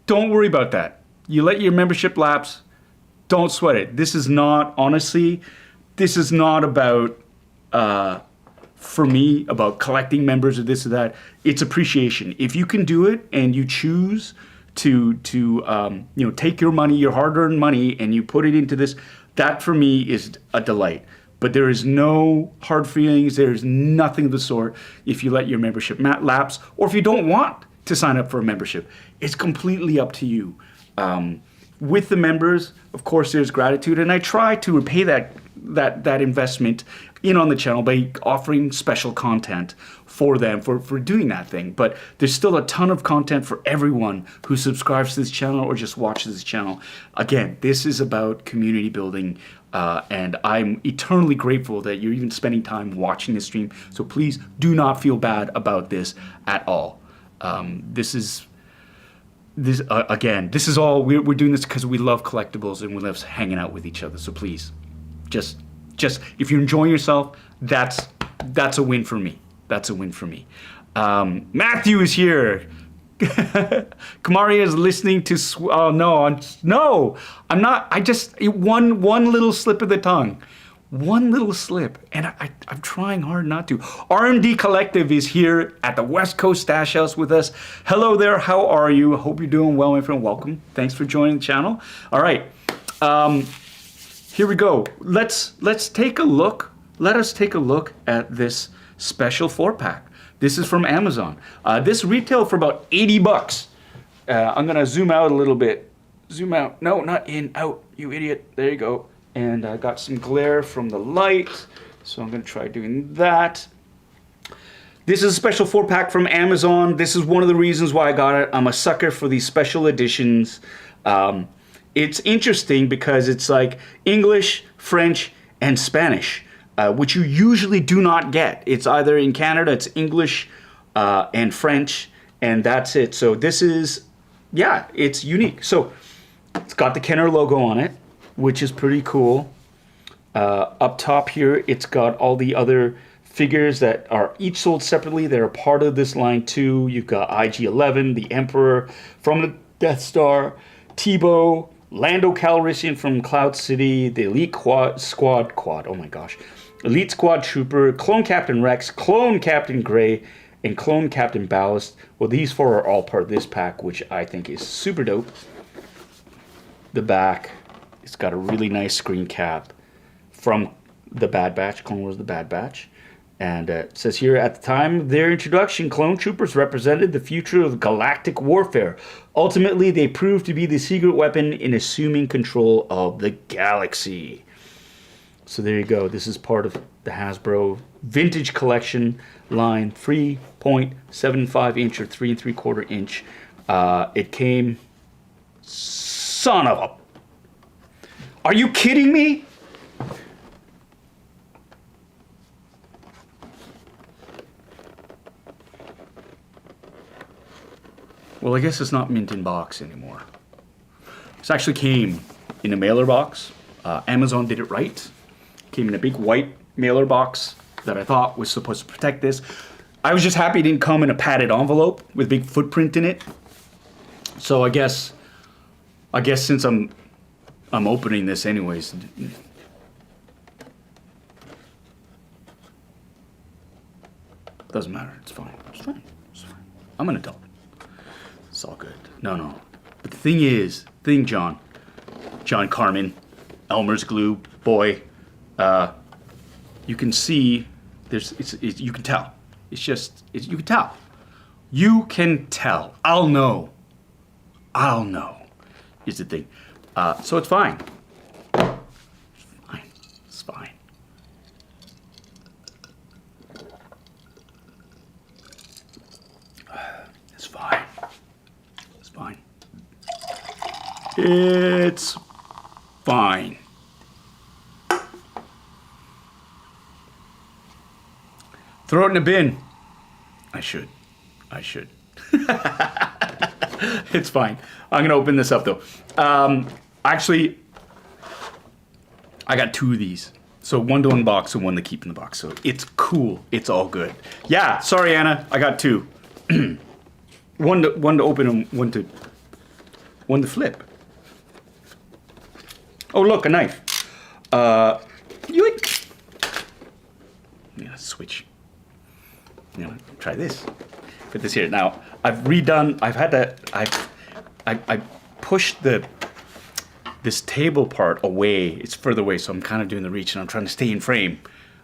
Don't worry about that. You let your membership lapse. Don't sweat it. This is not, honestly, this is not about, for me, about collecting members or this or that. It's appreciation. If you can do it and you choose to take your money, your hard-earned money, and you put it into this, that for me is a delight. But there is no hard feelings. There's nothing of the sort if you let your membership lapse, or if you don't want to sign up for a membership. It's completely up to you. With the members, of course, there's gratitude, and I try to repay that investment in on the channel by offering special content for them for doing that thing. But there's still a ton of content for everyone who subscribes to this channel or just watches this channel. Again, this is about community building, and I'm eternally grateful that you're even spending time watching this stream. So please do not feel bad about this at all. This is all we're doing this because we love collectibles and we love hanging out with each other. So please, just if you're enjoying yourself, that's a win for me. That's a win for me. Matthew is here. Kamari is listening to. Oh no, I'm not. I just one little slip of the tongue. One little slip, and I'm trying hard not to. R&D Collective is here at the West Coast Stash House with us. Hello there, how are you? I hope you're doing well, my friend. Welcome. Thanks for joining the channel. All right, here we go. Let's take a look. Let us take a look at this special 4-pack. This is from Amazon. This retailed for about 80 bucks. I'm gonna zoom out a little bit. Zoom out. No, not in. Out. You idiot. There you go. And I got some glare from the light, so I'm going to try doing that. This is a special 4-pack from Amazon. This is one of the reasons why I got it. I'm a sucker for these special editions. It's interesting because it's like English, French, and Spanish, which you usually do not get. It's either in Canada, it's English, and French, and that's it. So this is, yeah, it's unique. So it's got the Kenner logo on it, which is pretty cool. Up top here, it's got all the other figures that are each sold separately. They're a part of this line too. You've got IG-11, the Emperor from the Death Star, Tebow, Lando Calrissian from Cloud City, the Elite Squad, oh my gosh, Elite Squad Trooper, Clone Captain Rex, Clone Captain Gray, and Clone Captain Ballast. Well, these four are all part of this pack, which I think is super dope. The back, it's got a really nice screen cap from the Bad Batch, Clone Wars The Bad Batch. And it says here, at the time of their introduction, clone troopers represented the future of galactic warfare. Ultimately, they proved to be the secret weapon in assuming control of the galaxy. So there you go. This is part of the Hasbro Vintage Collection line, 3.75 inch or 3 3/4 inch. It came, son of a... Are you kidding me? Well, I guess it's not mint in box anymore. This actually came in a mailer box. Amazon did it right. Came in a big white mailer box that I thought was supposed to protect this. I was just happy it didn't come in a padded envelope with a big footprint in it. So I guess since I'm opening this anyways. Doesn't matter. It's fine. It's fine. It's fine. I'm an adult. It's all good. No. But the thing is, John Carmen, Elmer's glue, boy, you can see, you can tell. You can tell. You can tell. I'll know, is the thing. So it's fine. It's fine. It's fine. It's fine. Throw it in a bin. I should. It's fine. I'm going to open this up though. Actually, I got 2 of these. So one to unbox and one to keep in the box. So it's cool. It's all good. Yeah, sorry Anna, I got 2. one to open and one to flip. Oh look, a knife. Switch. Try this. Put this here. Now I've pushed this table part away. It's further away, so I'm kind of doing the reach, and I'm trying to stay in frame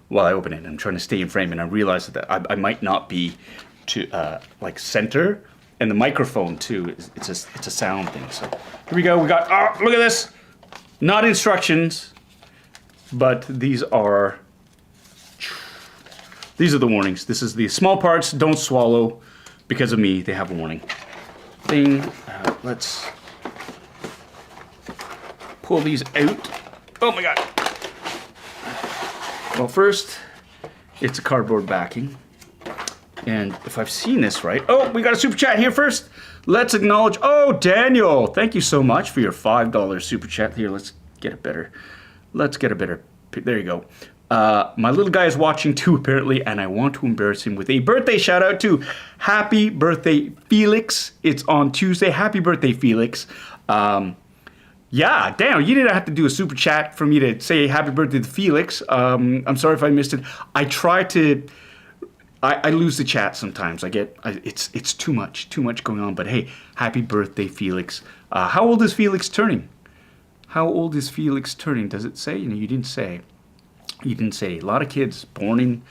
while I open it. I'm trying to stay in frame, and I realized that I might not be to like center, and the microphone too. It's a sound thing. So here we go. We got. Oh, look at this. Not instructions, but these are the warnings. This is the small parts don't swallow because of me. They have a warning thing. Let's pull these out. Oh my god. Well, first, it's a cardboard backing. And if I've seen this right, oh, we got a super chat here first. Let's acknowledge, oh, Daniel, thank you so much for your $5 super chat. Here, let's get it better. There you go. My little guy is watching too, apparently, and I want to embarrass him with a birthday shout out to Happy Birthday, Felix. It's on Tuesday. Happy birthday, Felix. Yeah, Daniel, you didn't have to do a super chat for me to say happy birthday to Felix. I'm sorry if I missed it. I try to... I lose the chat sometimes. It's too much going on. But hey, happy birthday, Felix. How old is Felix turning? Does it say? You didn't say. A lot of kids born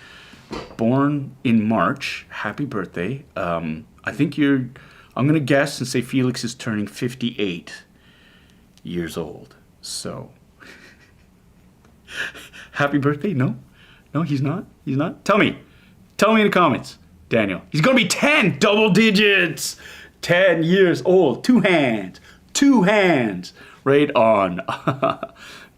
in March. Happy birthday. I think I'm gonna guess and say Felix is turning 58 years old. So happy birthday? No, he's not. Tell me in the comments, Daniel. He's gonna be 10, double digits, 10 years old. Two hands, right on.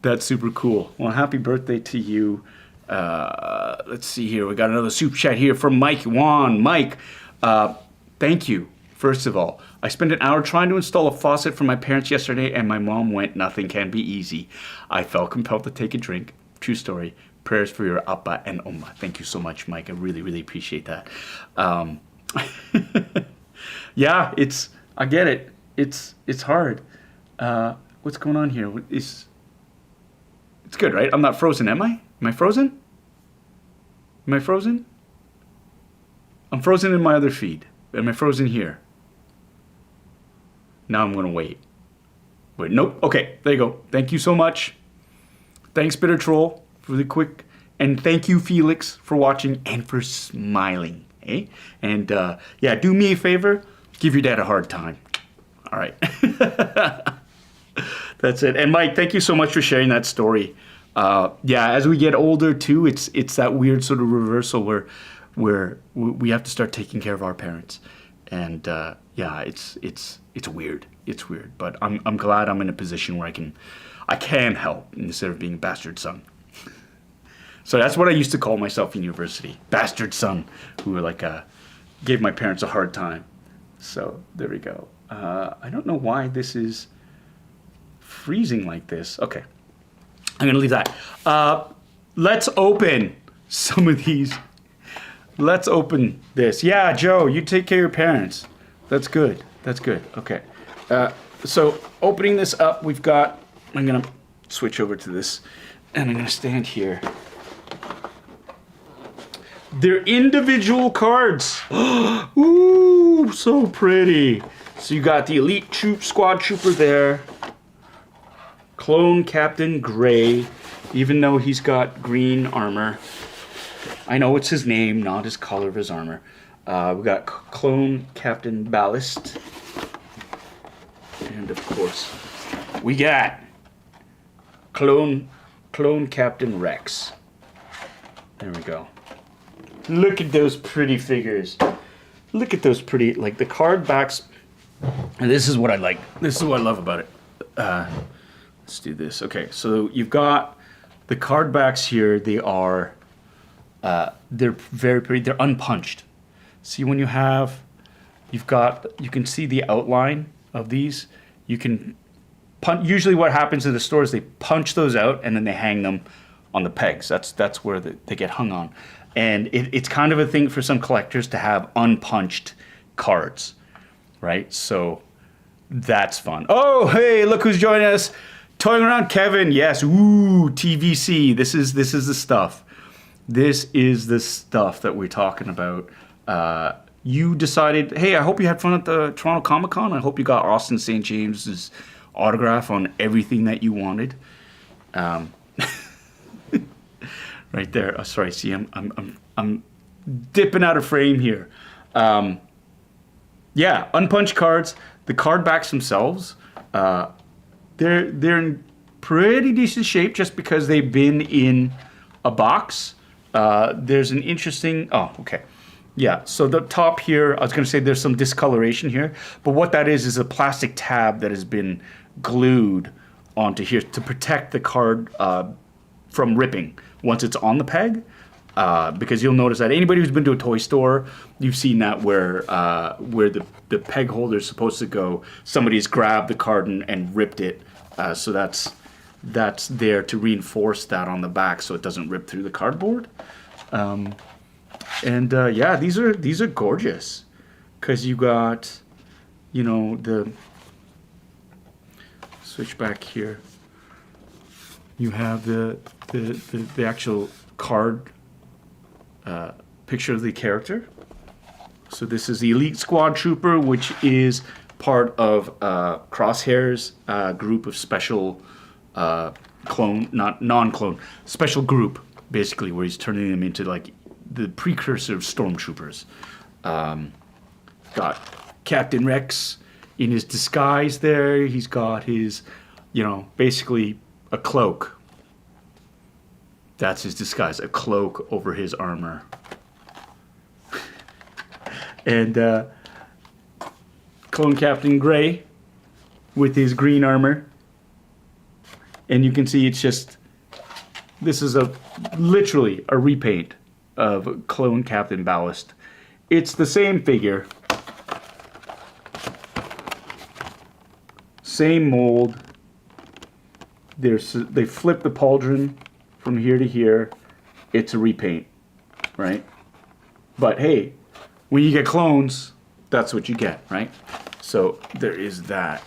That's super cool. Well, happy birthday to you. Let's see here. We got another super chat here from Mike Wan. Mike, Thank you, first of all. I spent an hour trying to install a faucet for my parents yesterday, and my mom went, nothing can be easy. I felt compelled to take a drink. True story. Prayers for your Appa and Oma. Thank you so much, Mike. I really, really appreciate that. Yeah, I get it. It's hard. What's going on here? It's good, right? I'm not frozen, am I? Am I frozen? Am I frozen? I'm frozen in my other feed. Am I frozen here? Now I'm going to wait. Wait, nope. Okay, there you go. Thank you so much. Thanks, Bitter Troll, for the quick. And thank you, Felix, for watching and for smiling. Eh? And yeah, do me a favor. Give your dad a hard time. All right. That's it. And Mike, thank you so much for sharing that story. Yeah, as we get older too, it's that weird sort of reversal where we have to start taking care of our parents. And yeah, it's weird. It's weird. But I'm glad I'm in a position where I can help instead of being a bastard son. So that's what I used to call myself in university, bastard son, who gave my parents a hard time. So there we go. I don't know why this is freezing like this. Okay, I'm gonna leave that. Let's open some of these. Let's open this. Yeah, Joe, you take care of your parents. That's good. That's good. Okay. So opening this up, we've got. I'm gonna switch over to this, and I'm gonna stand here. They're individual cards. Ooh, so pretty. So you got the Elite Squad Trooper there. Clone Captain Gray, even though he's got green armor. I know it's his name, not his color of his armor. We got Clone Captain Ballast. And of course, we got Clone Captain Rex. There we go. Look at those pretty figures. Look at those pretty, like the card backs. And this is what I like. This is what I love about it. Let's do this. Okay, so you've got the card backs here. They are, they're very pretty. They're unpunched. See when you have, you can see the outline of these. You can punch. Usually what happens in the store is they punch those out and then they hang them on the pegs. That's where they get hung on. And it's kind of a thing for some collectors to have unpunched cards, right? So that's fun. Oh, hey, look who's joining us. Toying around Kevin. Yes, ooh, TVC. This is the stuff. This is the stuff that we're talking about. You decided, hey, I hope you had fun at the Toronto Comic Con. I hope you got Austin St. James's autograph on everything that you wanted. Right there. Oh, sorry. See, I'm dipping out of frame here. Yeah, unpunched cards. The card backs themselves, they're in pretty decent shape just because they've been in a box. There's an interesting. Oh, okay. Yeah. So the top here, I was going to say there's some discoloration here, but what that is a plastic tab that has been glued onto here to protect the card from ripping once it's on the peg, because you'll notice that anybody who's been to a toy store, you've seen that where the peg holder is supposed to go, somebody's grabbed the card and ripped it, so that's there to reinforce that on the back so it doesn't rip through the cardboard. Yeah, these are gorgeous because you got, the switch back here. You have the actual card picture of the character. So this is the Elite Squad Trooper, which is part of Crosshair's group of special non-clone, special group, basically, where he's turning them into like the precursor of stormtroopers. Got Captain Rex in his disguise there. He's got his, basically a cloak. That's his disguise, a cloak over his armor. And Clone Captain Gray with his green armor. And you can see this is literally a repaint of Clone Captain Ballast it's the same figure. Same mold. They flip the pauldron from here to here. It's a repaint, right? But hey, when you get clones, that's what you get, right? So there is that.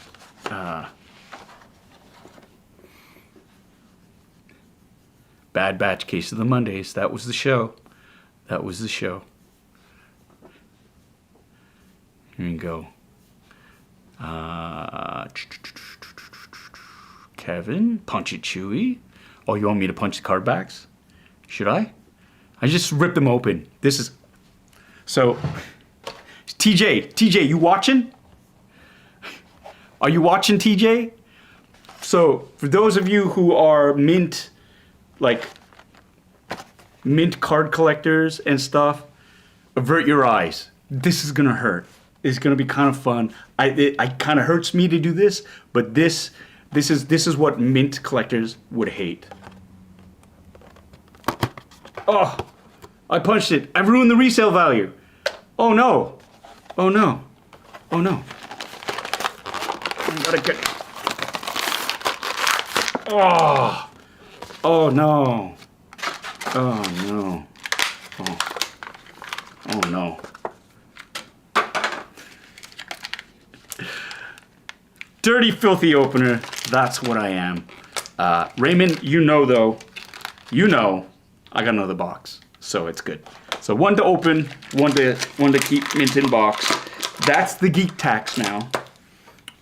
Bad Batch Case of the Mondays. That was the show. That was the show. Here you go. Kevin, punch it, Chewie. Oh, you want me to punch the card backs? Should I? I just ripped them open. This is... So, TJ, you watching? Are you watching, TJ? So, for those of you who are mint card collectors and stuff, avert your eyes. This is gonna hurt. It's gonna be kind of fun. It kind of hurts me to do this, but this is what mint collectors would hate. Oh, I punched it. I've ruined the resale value. Oh no. Oh no. Oh no. I gotta get... Oh. Oh no. Oh no. Oh no. Dirty, filthy opener. That's what I am. Raymond, you know though. You know I got another box. So it's good. So one to open, one to keep mint in box. That's the geek tax now.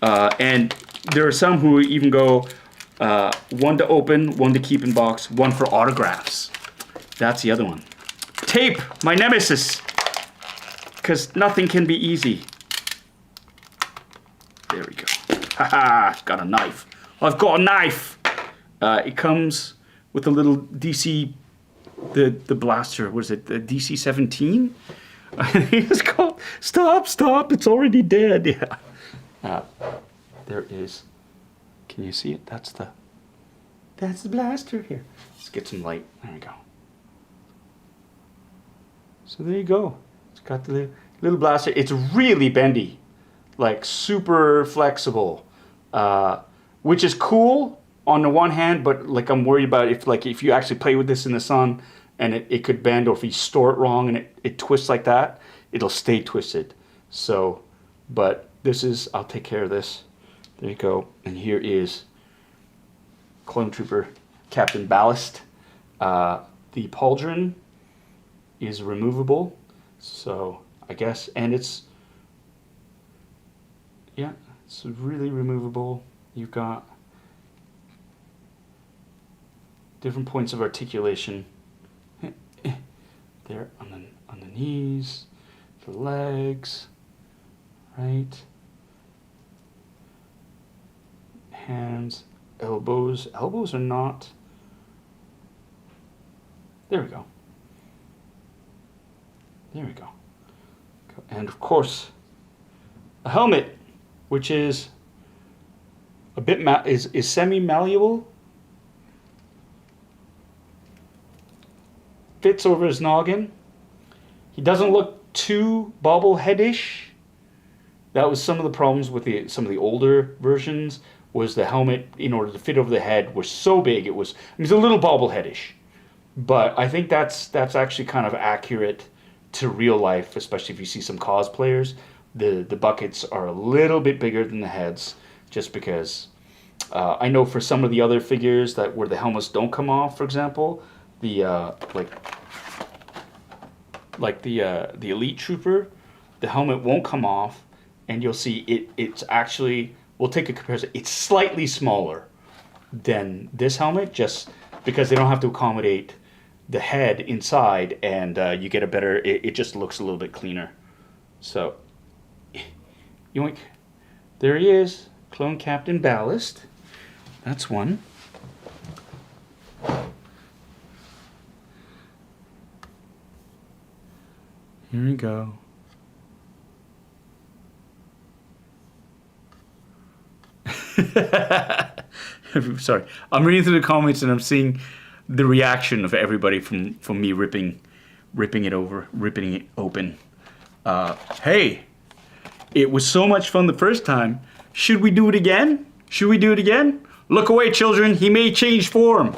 And there are some who even go one to open, one to keep in box, one for autographs. That's the other one. Tape, my nemesis. Because nothing can be easy. There we go. Haha, got a knife. I've got a knife. It comes with a little DC, the blaster. What is it? The DC-17? It's called. Stop! It's already dead. Yeah. There is. Can you see it? That's the blaster here. Let's get some light. There we go. So there you go. It's got the little blaster. It's really bendy, like super flexible, which is cool on the one hand, but like I'm worried about if you actually play with this in the sun and it could bend, or if you store it wrong and it twists like that, it'll stay twisted. So, but this is, I'll take care of this. There you go. And here is Clone Trooper Captain Ballast. The pauldron is removable, so I guess, and it's really removable. You've got different points of articulation there on the knees, the legs, right? Hands, elbows. Elbows are not. There we go. There we go. And of course, a helmet, which is a bit is semi-malleable. Fits over his noggin. He doesn't look too bobbleheadish. That was some of the problems with some of the older versions. Was the helmet, in order to fit over the head, was so big it was a little bobbleheadish. But I think that's actually kind of accurate to real life, especially if you see some cosplayers. The buckets are a little bit bigger than the heads, just because I know for some of the other figures that where the helmets don't come off, for example, the the Elite Trooper, the helmet won't come off, and you'll see it's actually, we'll take a comparison, it's slightly smaller than this helmet, just because they don't have to accommodate the head inside, and you get a better, it just looks a little bit cleaner. So, yoink. There he is, Clone Captain Ballast. That's one. Here we go. Sorry, I'm reading through the comments and I'm seeing the reaction of everybody from me ripping it open. Hey, it was so much fun the first time. Should we do it again? Should we do it again? Look away, children. He may change form.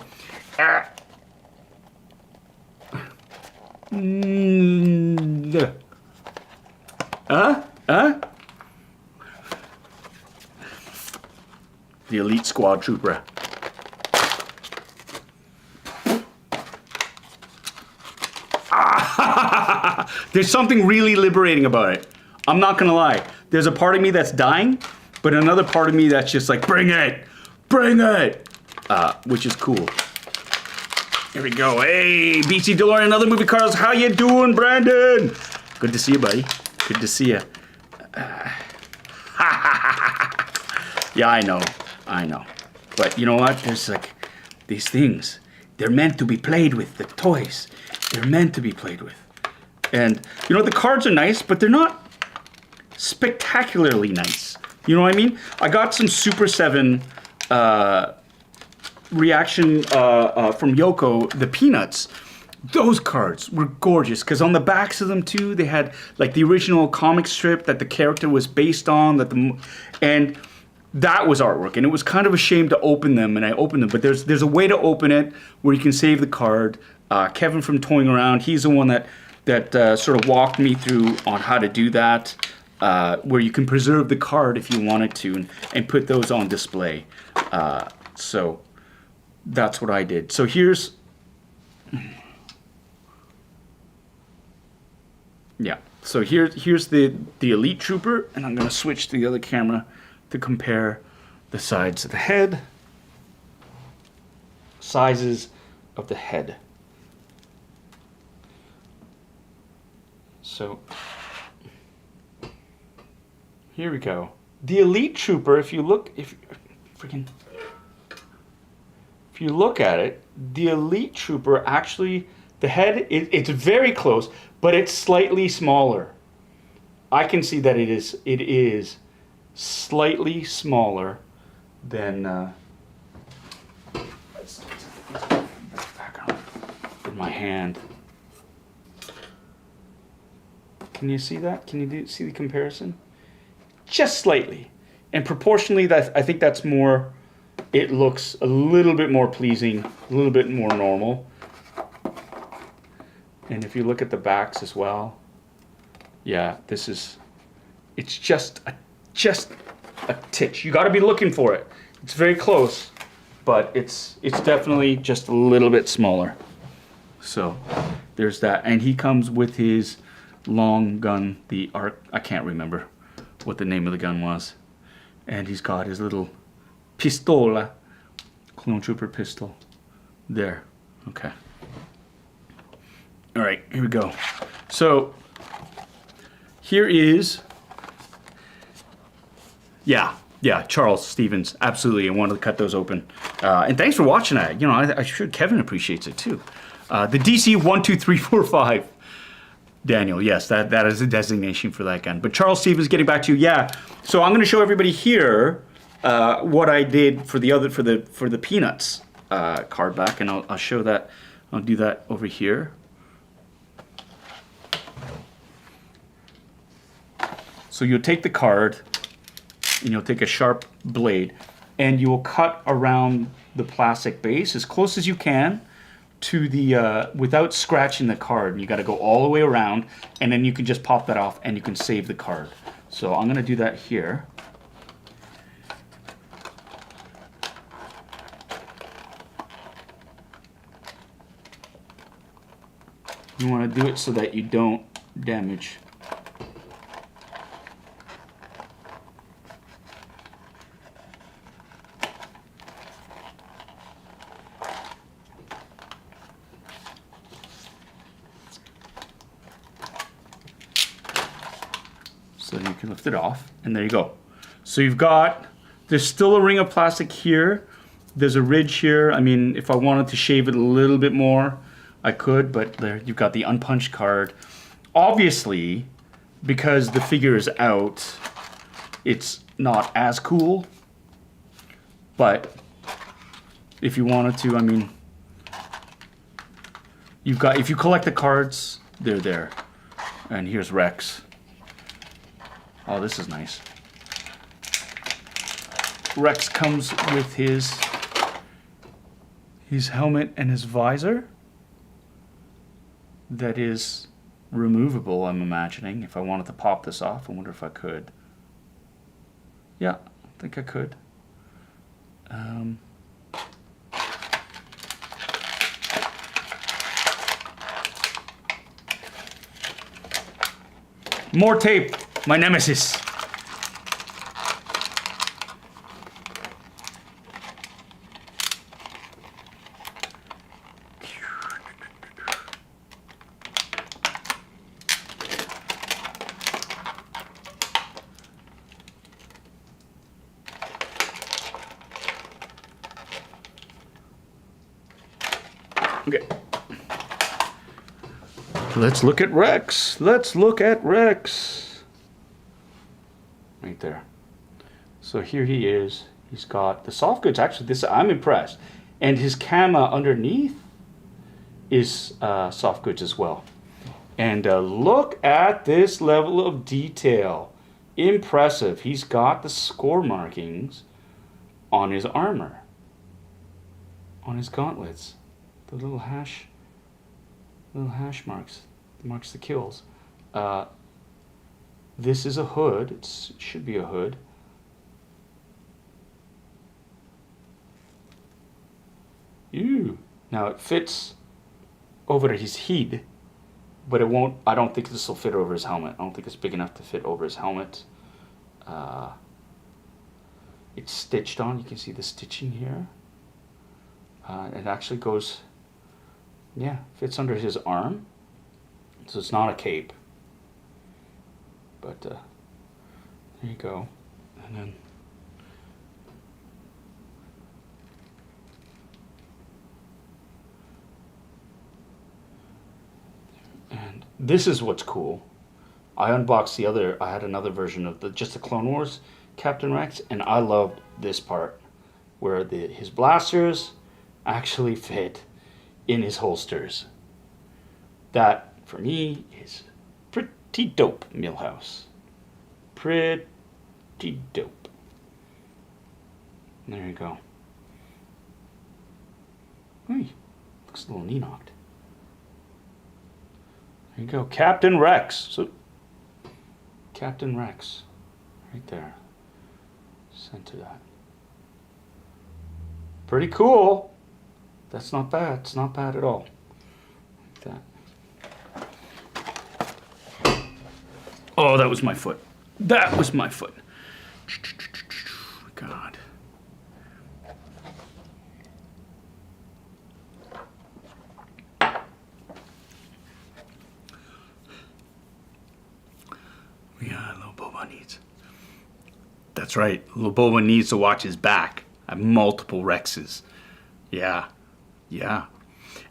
The elite squad trooper. There's something really liberating about it. I'm not gonna lie. There's a part of me that's dying, but another part of me that's just like, bring it, which is cool. Here we go. Hey, BC DeLorean, another movie Carlos. How you doing, Brandon? Good to see you, buddy. Good to see you. Yeah, I know. But you know what? There's like these things. They're meant to be played with. The toys. They're meant to be played with. And you know, the cards are nice, but they're not spectacularly nice. You know what I mean? I got some Super 7 reaction from Yoko, the Peanuts. Those cards were gorgeous because on the backs of them too, they had like the original comic strip that the character was based on. And that was artwork, and it was kind of a shame to open them, and I opened them. But there's a way to open it where you can save the card. Kevin from Toying Around, he's the one that sort of walked me through on how to do that, where you can preserve the card if you wanted to, and put those on display. So that's what I did. So here's, yeah. So here's the Elite Trooper, and I'm gonna switch to the other camera to compare the sides of the head, sizes of the head. So here we go. The Elite Trooper, if you look at it, the Elite Trooper actually, the head, it's very close, but it's slightly smaller. I can see that it is slightly smaller than let's back on in my hand. Can you see that? Can you see the comparison? Just slightly, and proportionally, I think that's more. It looks a little bit more pleasing, a little bit more normal. And if you look at the backs as well, yeah, it's just a titch. You got to be looking for it. It's very close, but it's definitely just a little bit smaller. So there's that, and he comes with his long gun, the arc. I can't remember what the name of the gun was, and he's got his little pistola, clone trooper pistol. There. Okay. All right, here we go. So here is, yeah, Charles Stevens, absolutely. I wanted to cut those open. And thanks for watching that. You know, I'm sure Kevin appreciates it too. The DC 12345. Daniel, yes, that is a designation for that gun. But Charles Stevens, getting back to you, yeah. So I'm going to show everybody here what I did for the Peanuts card back, and I'll show that. I'll do that over here. So you'll take the card, and you'll take a sharp blade, and you will cut around the plastic base as close as you can to the without scratching the card. You got to go all the way around, and then you can just pop that off, and you can save the card. So I'm going to do that here. You want to do it so that you don't damage. So you can lift it off, and there you go. So you've got, there's still a ring of plastic here. There's a ridge here. I mean, if I wanted to shave it a little bit more, I could, but there you've got the unpunched card. Obviously, because the figure is out, it's not as cool. But if you wanted to, I mean, you've got, if you collect the cards, they're there. And here's Rex. Oh, this is nice. Rex comes with his helmet and his visor. That is removable, I'm imagining. If I wanted to pop this off, I wonder if I could. Yeah, I think I could. More tape, my nemesis. Okay. Let's look at Rex. Let's look at Rex. Right there. So here he is. He's got the soft goods. Actually, this I'm impressed. And his cama underneath is soft goods as well. And look at this level of detail. Impressive. He's got the score markings on his armor, on his gauntlets. The little hash marks, the kills. This is a hood. It should be a hood. Ew. Now it fits over his head, but it won't. I don't think this will fit over his helmet. I don't think it's big enough to fit over his helmet. It's stitched on. You can see the stitching here. It actually goes. Yeah, fits under his arm, so it's not a cape. But there you go, and then and this is what's cool. I unboxed the other. I had another version of just the Clone Wars Captain Rex, and I loved this part where his blasters actually fit in his holsters. That, for me, is pretty dope, Millhouse. Pretty dope. There you go. Hey, looks a little knocked. There you go, Captain Rex. So, Captain Rex, right there. Center that. Pretty cool. That's not bad. It's not bad at all. Like that. Oh, that was my foot. That was my foot. God. Yeah, little Boba needs. That's right. Little Boba needs to watch his back. I have multiple Rexes. Yeah. Yeah.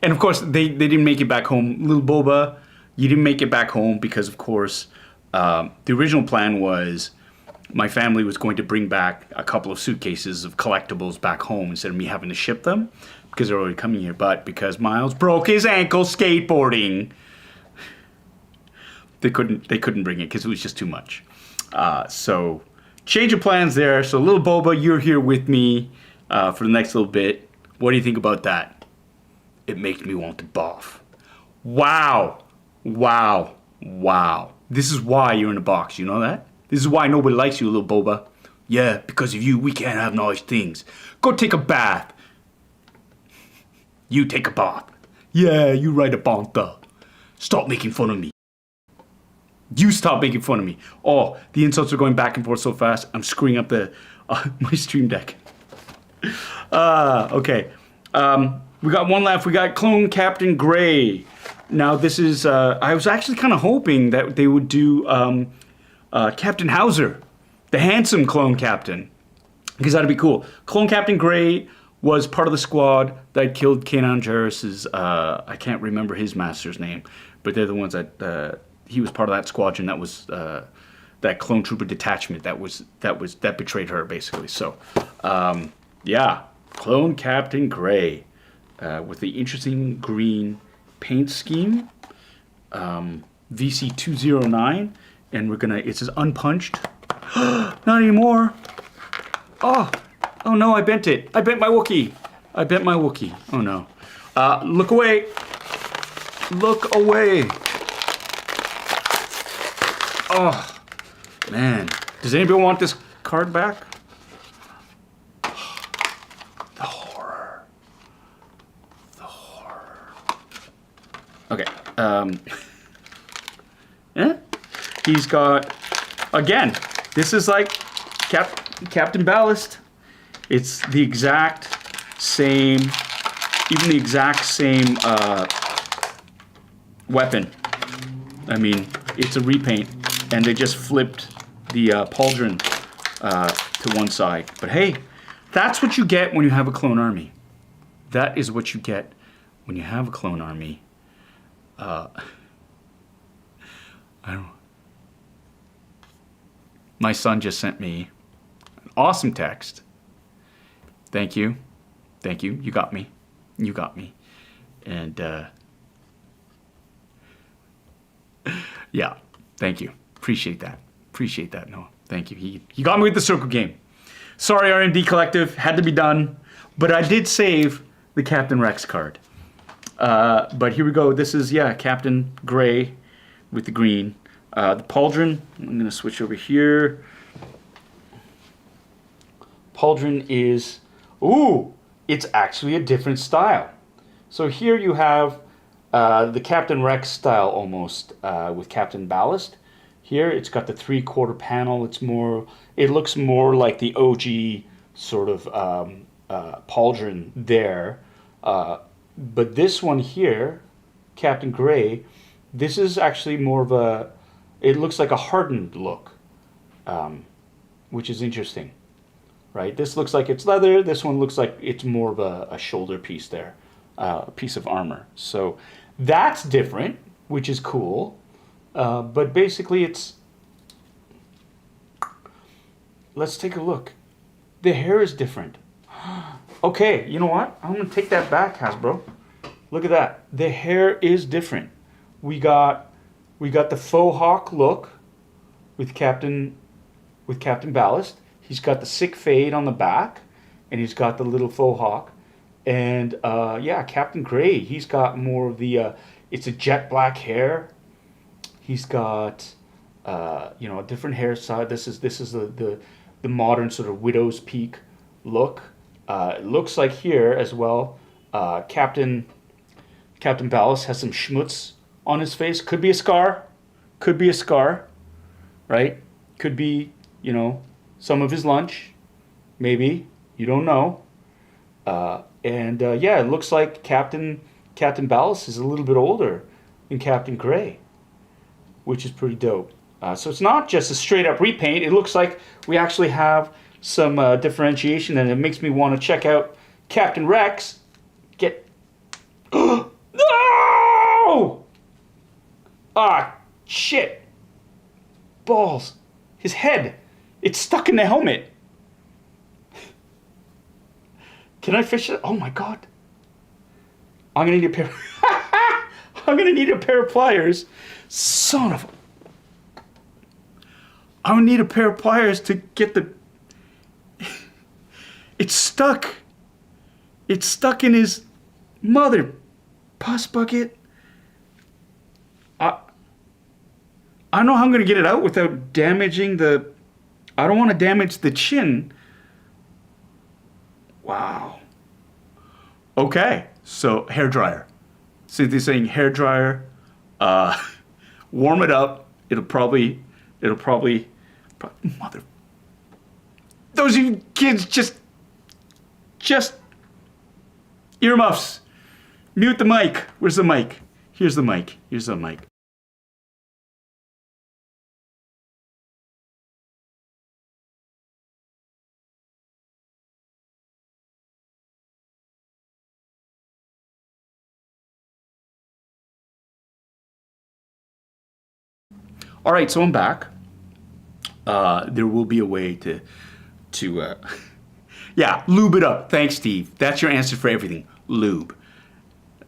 And of course, they didn't make it back home. Little Boba, you didn't make it back home because, of course, the original plan was my family was going to bring back a couple of suitcases of collectibles back home instead of me having to ship them because they're already coming here. But because Miles broke his ankle skateboarding, they couldn't bring it because it was just too much. So change of plans there. So Little Boba, you're here with me for the next little bit. What do you think about that? It makes me want to boff. Wow. Wow. Wow. This is why you're in a box. You know that? This is why nobody likes you, Little Boba. Yeah, because of you, we can't have nice things. Go take a bath. You take a bath. Yeah, you ride a bonta. Stop making fun of me. You stop making fun of me. Oh, the insults are going back and forth so fast. I'm screwing up my stream deck. Okay. We got one left. We got Clone Captain Gray. Now this is, I was actually kind of hoping that they would do Captain Hauser, the handsome clone captain, because that'd be cool. Clone Captain Gray was part of the squad that killed Kanan Jarrus's, I can't remember his master's name, but they're the ones that, he was part of that squadron that was, that clone trooper detachment that betrayed her, basically. So, yeah, Clone Captain Gray. With the interesting green paint scheme, VC209, And we're gonna, it says unpunched. Not anymore. Oh no, I bent it. I bent my Wookiee. I bent my Wookiee. Oh no. Look away. Look away. Oh, man. Does anybody want this card back? The horror. The horror. Okay. Yeah. He's got, again, this is like Captain Ballast. It's the exact same, even the exact same weapon. I mean, it's a repaint, and they just flipped the pauldron to one side. But hey, that's what you get when you have a clone army. That is what you get when you have a clone army. I don't. My son just sent me an awesome text. Thank you. Thank you. You got me. You got me. And yeah, thank you. Appreciate that. Appreciate that, Noah. Thank you. He got me with the circle game. Sorry, RMD Collective. Had to be done. But I did save the Captain Rex card. But here we go. This is, yeah, Captain Gray with the green. The pauldron, I'm going to switch over here. Pauldron is, ooh, it's actually a different style. So here you have the Captain Rex style almost with Captain Ballast. Here it's got the 3/4 panel. It's more, it looks more like the OG sort of pauldron there. But this one here, Captain Gray, this is actually more of a, it looks like a hardened look, which is interesting, right? This looks like it's leather. This one looks like it's more of a shoulder piece there, a piece of armor. So that's different, which is cool. But basically it's, let's take a look. The hair is different. Okay, you know what? I'm going to take that back, Hasbro. Look at that. The hair is different. We got the faux hawk look with Captain Ballast. He's got the sick fade on the back, and he's got the little faux hawk. And yeah, Captain Gray, he's got more of the it's a jet black hair. He's got you know, a different hairstyle. This is the modern sort of widow's peak look. It looks like here as well, Captain Ballast has some schmutz on his face. Could be a scar. Could be a scar, right? Could be, you know, some of his lunch. Maybe. You don't know. And yeah, it looks like Captain Ballast is a little bit older than Captain Gray, which is pretty dope. So it's not just a straight up repaint. It looks like we actually have some differentiation, and it makes me want to check out Captain Rex. Get... No! Ah, shit. Balls. His head. It's stuck in the helmet. Can I fish it? Oh my god. I'm gonna need a pair. I'm gonna need a pair of pliers. Son of a... I'm gonna need a pair of pliers to get the... It's stuck. It's stuck in his mother pus bucket. I don't know how I'm going to get it out without damaging the... I don't want to damage the chin. Wow. Okay, so hair dryer. Cynthia's saying hair dryer. Warm it up. It'll probably mother... Those of you kids just earmuffs. Mute the mic. Where's the mic? Here's the mic. Here's the mic. All right, so I'm back. There will be a way to yeah, lube it up. Thanks, Steve. That's your answer for everything. Lube.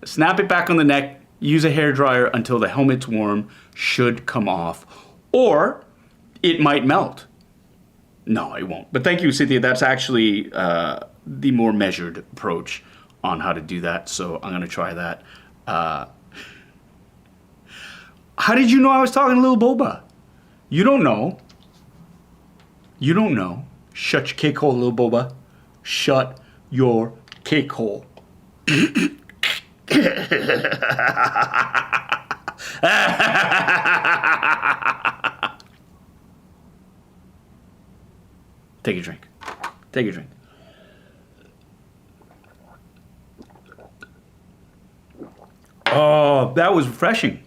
Snap it back on the neck. Use a hairdryer until the helmet's warm. Should come off. or it might melt. No, it won't. But thank you, Cynthia. That's actually the more measured approach on how to do that. So I'm going to try that. How did you know I was talking to Lil Boba? You don't know. You don't know. Shut your cake hole, Lil Boba. Shut your cake hole. Take a drink. Take a drink. Oh, that was refreshing.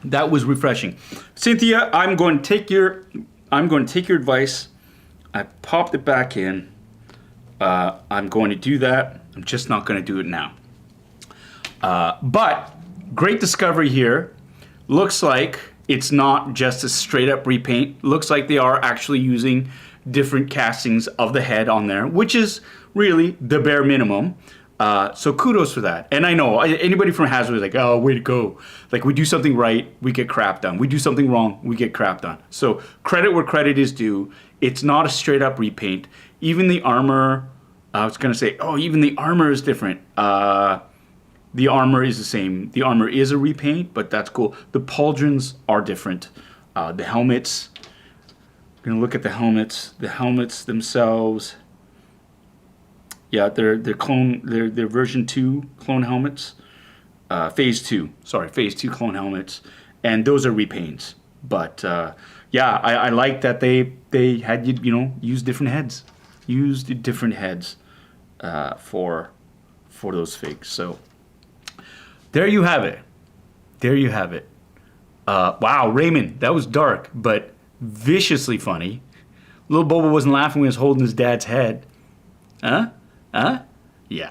That was refreshing. Cynthia, I'm going to take your advice. I popped it back in. I'm going to do that. I'm just not going to do it now. But great discovery here. Looks like it's not just a straight up repaint. Looks like they are actually using different castings of the head on there, which is really the bare minimum. So kudos for that. And I know anybody from Hasbro is like, oh, way to go. Like, we do something right, we get crap done. We do something wrong, we get crap done. So credit where credit is due. It's not a straight up repaint. Even the armor, I was going to say, oh, even the armor is different. The armor is the same. The armor is a repaint, but that's cool. The pauldrons are different. The helmets, we're going to look at the helmets. The helmets themselves, yeah, they're version 2 clone helmets. Phase 2 clone helmets. And those are repaints. But yeah, I like that they had, used different heads. Used different heads for those figs. So there you have it. There you have it. Wow, Raymond, that was dark, but viciously funny. Little Boba wasn't laughing when he was holding his dad's head. Huh? Yeah.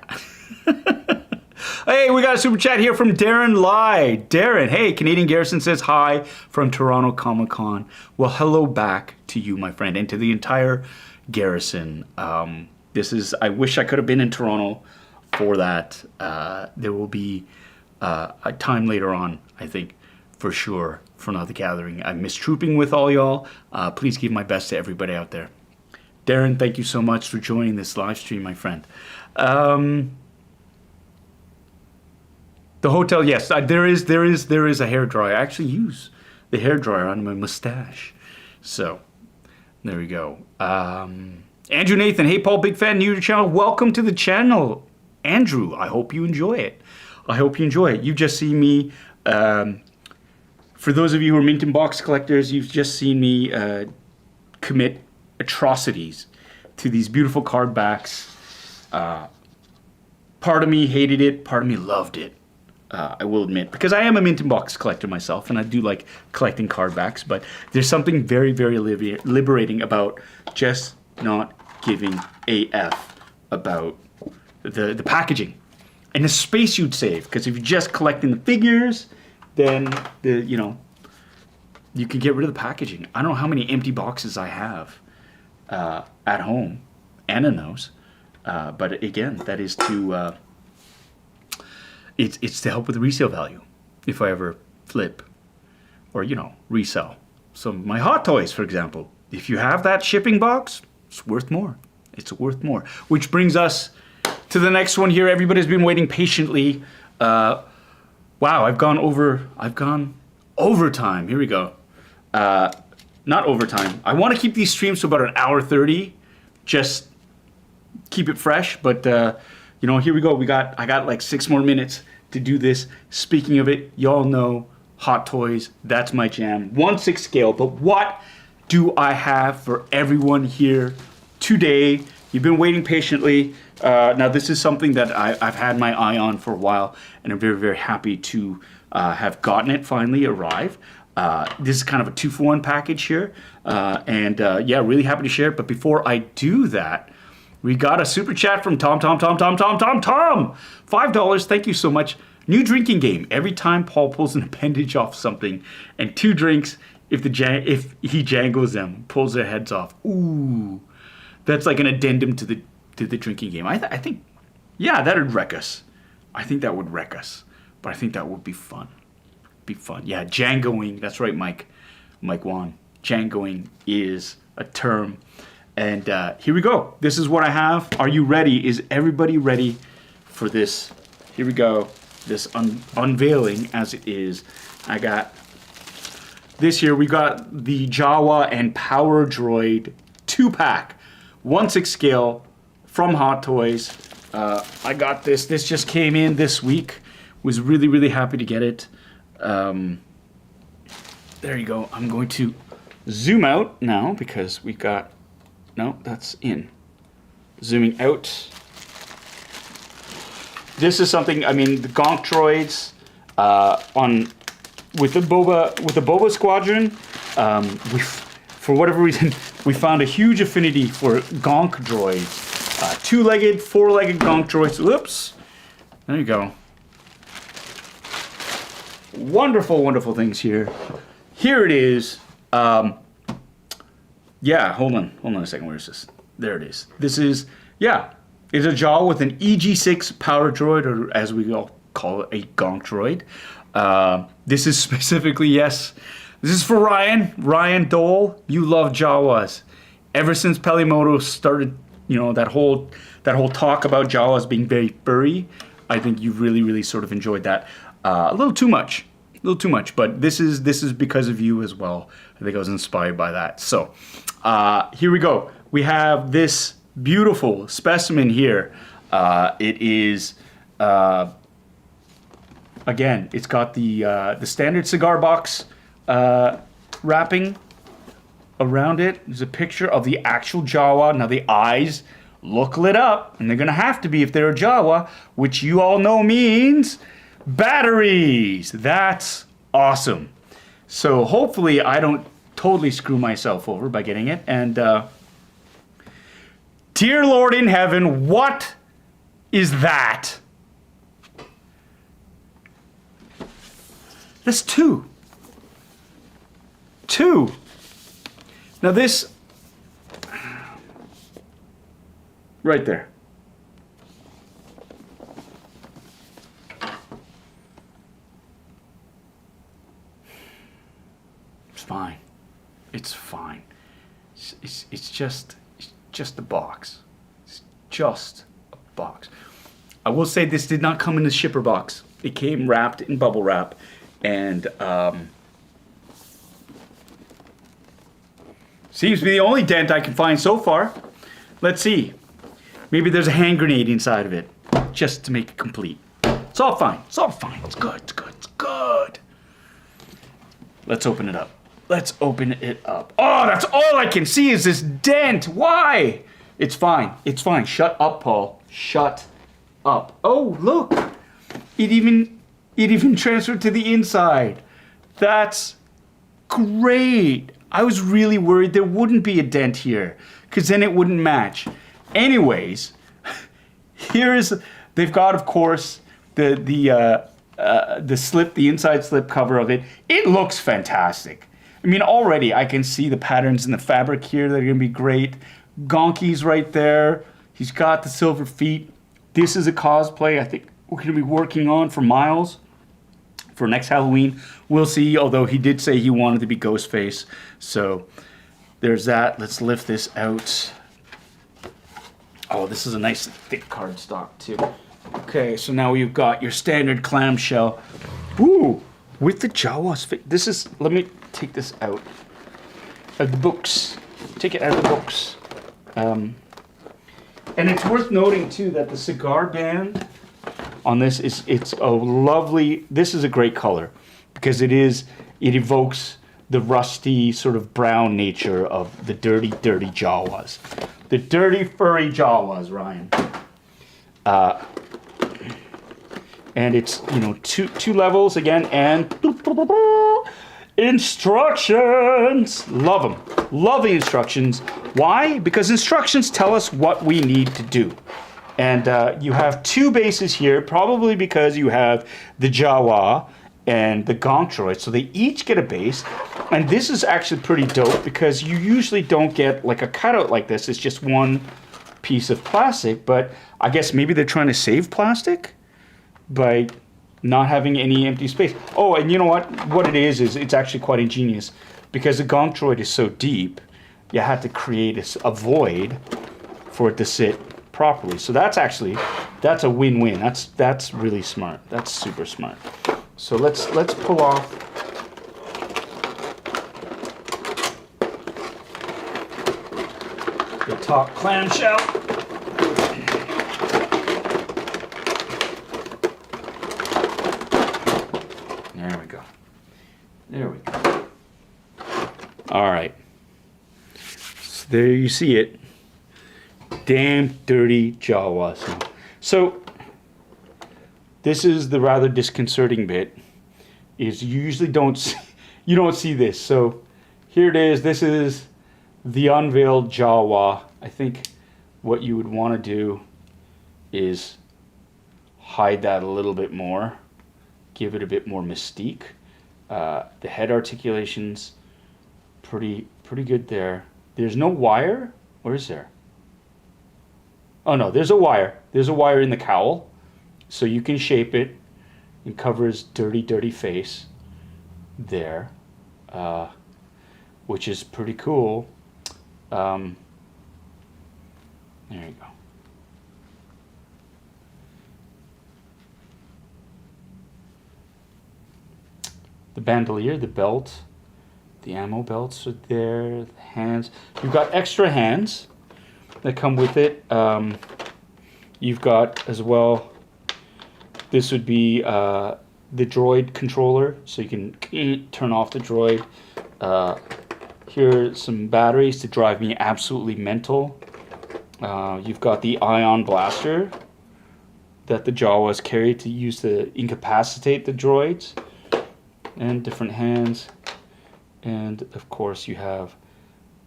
Hey, we got a super chat here from Darren Lai. Darren, hey, Canadian Garrison says hi from Toronto Comic Con. Well, hello back to you, my friend, and to the entire Garrison. I wish I could have been in Toronto for that. There will be a time later on, I think, for sure, for another gathering. I miss trooping with all y'all. Please give my best to everybody out there. Darren, thank you so much for joining this live stream, my friend. The hotel, yes, there is a hair dryer. I actually use the hair dryer on my mustache. So, there we go. Andrew Nathan, hey Paul, big fan, new to the channel. Welcome to the channel, Andrew. I hope you enjoy it. You just see me. For those of you who are Mint in Box collectors, you've just seen me commit atrocities to these beautiful card backs. Part of me hated it, part of me loved it. I will admit, because I am a Mint in Box collector myself, and I do like collecting card backs, but there's something very, very liberating about just not giving AF about the packaging and the space you'd save. Because if you're just collecting the figures, then you can get rid of the packaging. I don't know how many empty boxes I have at home and in those, but again, that is to it's to help with the resale value if I ever flip or resell. So my Hot Toys, for example, if you have that shipping box, it's worth more. Which brings us to the next one here. Everybody's been waiting patiently. Wow, I've gone overtime. Here we go. Not overtime. I want to keep these streams to about an hour 30. Just keep it fresh. But here we go. I got like 6 more minutes to do this. Speaking of it, y'all know Hot Toys. That's my jam. 1/6 scale. But what do I have for everyone here today? You've been waiting patiently. Now this is something that I've had my eye on for a while, and I'm very, very happy to have gotten it finally arrive. This is kind of a 2-for-1 package here, and really happy to share it. But before I do that, we got a super chat from Tom. $5. Thank you so much. New drinking game. Every time Paul pulls an appendage off something, and 2 drinks if he jangles them, pulls their heads off. Ooh, that's like an addendum to the drinking game. I think, yeah, that would wreck us. I think that would wreck us, but I think that would be fun. Yeah, jangoing. That's right, Mike. Mike Wan. Djangoing is a term. And here we go. This is what I have. Are you ready? Is everybody ready for this? Here we go. This unveiling as it is. I got this here. We got the Jawa and Power Droid 2-pack, 1/6 scale from Hot Toys. I got this. This just came in this week. Was really, really happy to get it. There you go. I'm going to zoom out now because we've got... No, that's in. Zooming out. This is something, I mean, the Gonk droids with the Boba Squadron, for whatever reason, we found a huge affinity for Gonk droids. 2-legged, 4-legged Gonk droids. Whoops. There you go. Wonderful, wonderful things here. Here it is. Yeah, hold on a second. Where is this? There it is. This is, yeah, it's a Jawa with an EG6 power droid, or as we all call it, a Gonk droid. This is specifically, yes, this is for Ryan. Ryan Dole, you love Jawas. Ever since Pelimoto started, you know, that whole talk about Jawas being very furry, I think you really, really sort of enjoyed that. A little too much, but this is because of you as well. I think I was inspired by that. So here we go. We have this beautiful specimen here. It is again, it's got the standard cigar box wrapping around it. There's a picture of the actual Jawa. Now the eyes look lit up, and they're gonna have to be if they're a Jawa, which you all know means batteries. That's awesome. So hopefully I don't totally screw myself over by getting it. And dear Lord in heaven, what is that? That's two. Now this, right there. It's fine. It's fine. It's just a box. It's just a box. I will say this did not come in the shipper box. It came wrapped in bubble wrap, and seems to be the only dent I can find so far. Let's see. Maybe there's a hand grenade inside of it, just to make it complete. It's all fine. It's all fine. It's good. It's good. It's good. Let's open it up. Let's open it up. Oh, that's all I can see is this dent. Why? It's fine. It's fine. Shut up, Paul. Shut up. Oh, look. It even transferred to the inside. That's great. I was really worried there wouldn't be a dent here, because then it wouldn't match. Anyways, they've got, of course, the slip, the inside slip cover of it. It looks fantastic. I mean, already I can see the patterns in the fabric here that are going to be great. Gonky's right there. He's got the silver feet. This is a cosplay I think we're going to be working on for Miles for next Halloween. We'll see, although he did say he wanted to be Ghostface. So there's that. Let's lift this out. Oh, this is a nice thick cardstock too. Okay, so now you've got your standard clamshell. Ooh, with the Jawas. This is, let me take this out of the books. Take it out of the books. And it's worth noting too that the cigar band on this it's a lovely, this is a great color because it evokes the rusty sort of brown nature of the dirty Jawas. The dirty furry Jawas, Ryan. And it's, you know, two levels again, and instructions. Love them. Love the instructions. Why? Because instructions tell us what we need to do. And you have two bases here, probably because you have the Jawa and the Gonk droid, so they each get a base. And this is actually pretty dope because you usually don't get like a cutout like this. It's just one piece of plastic, but I guess maybe they're trying to save plastic by not having any empty space. Oh, and you know what? What it is it's actually quite ingenious. because the Gonk droid is so deep, you had to create a void for it to sit properly. So that's a win-win. That's really smart. That's super smart. So let's pull off the top clamshell. There we go. There we go. All right. So there you see it. Damn dirty Jawas. So this is the rather disconcerting bit. Is you usually don't see this. So here it is. This is the unveiled Jawa. I think what you would want to do is hide that a little bit more, give it a bit more mystique. The head articulation's pretty good there. There's no wire. Where is there? Oh no, there's a wire. There's a wire in the cowl, so you can shape it and cover his dirty face there, which is pretty cool. There you go. The bandolier, the belt, the ammo belts are there, the hands. You've got extra hands that come with it. You've got as well, this would be the droid controller, so you can turn off the droid. Here are some batteries to drive me absolutely mental. You've got the ion blaster that the Jawas carry to use to incapacitate the droids, and different hands. And of course you have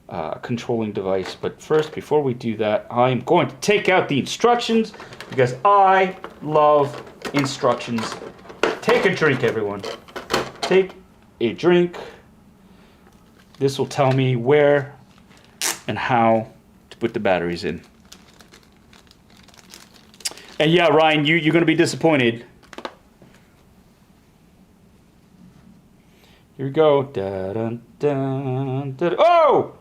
a controlling device. But first, before we do that, I'm going to take out the instructions because I love instructions. Take a drink, everyone. Take a drink. This will tell me where and how to put the batteries in. And yeah, Ryan, you're going to be disappointed. Here we go. Da, dun, dun, da, da. Oh!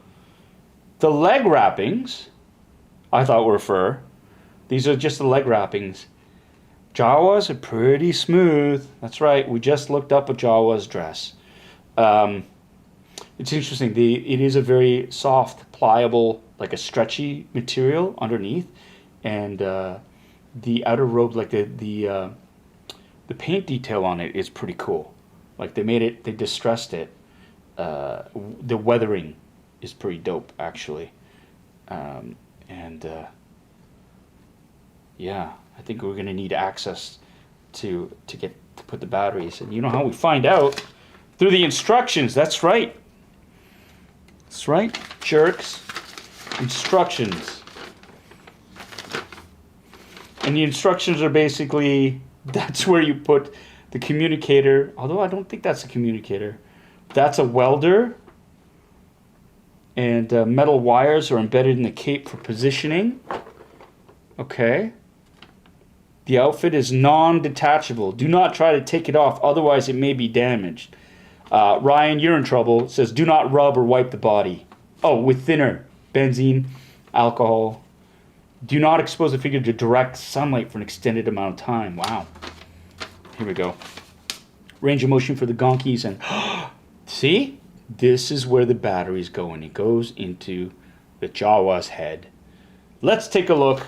The leg wrappings, I thought were fur. These are just the leg wrappings. Jawas are pretty smooth. That's right. We just looked up a Jawa's dress. It's interesting. It is a very soft, pliable, like a stretchy material underneath, and the outer robe, like the paint detail on it is pretty cool. Like they distressed it. The weathering is pretty dope, actually. Yeah, I think we're gonna need access to put the batteries. And you know how we find out? Through the instructions. That's right. That's right, jerks. Instructions. And the instructions are basically, that's where you put the communicator, although I don't think that's a communicator. That's a welder. And metal wires are embedded in the cape for positioning. Okay. The outfit is non-detachable. Do not try to take it off, otherwise it may be damaged. Ryan, you're in trouble. It says, do not rub or wipe the body. Oh, with thinner, benzene, alcohol. Do not expose the figure to direct sunlight for an extended amount of time. Wow. Here we go. Range of motion for the gonkies. And see? This is where the batteries go, and it goes into the Jawa's head. Let's take a look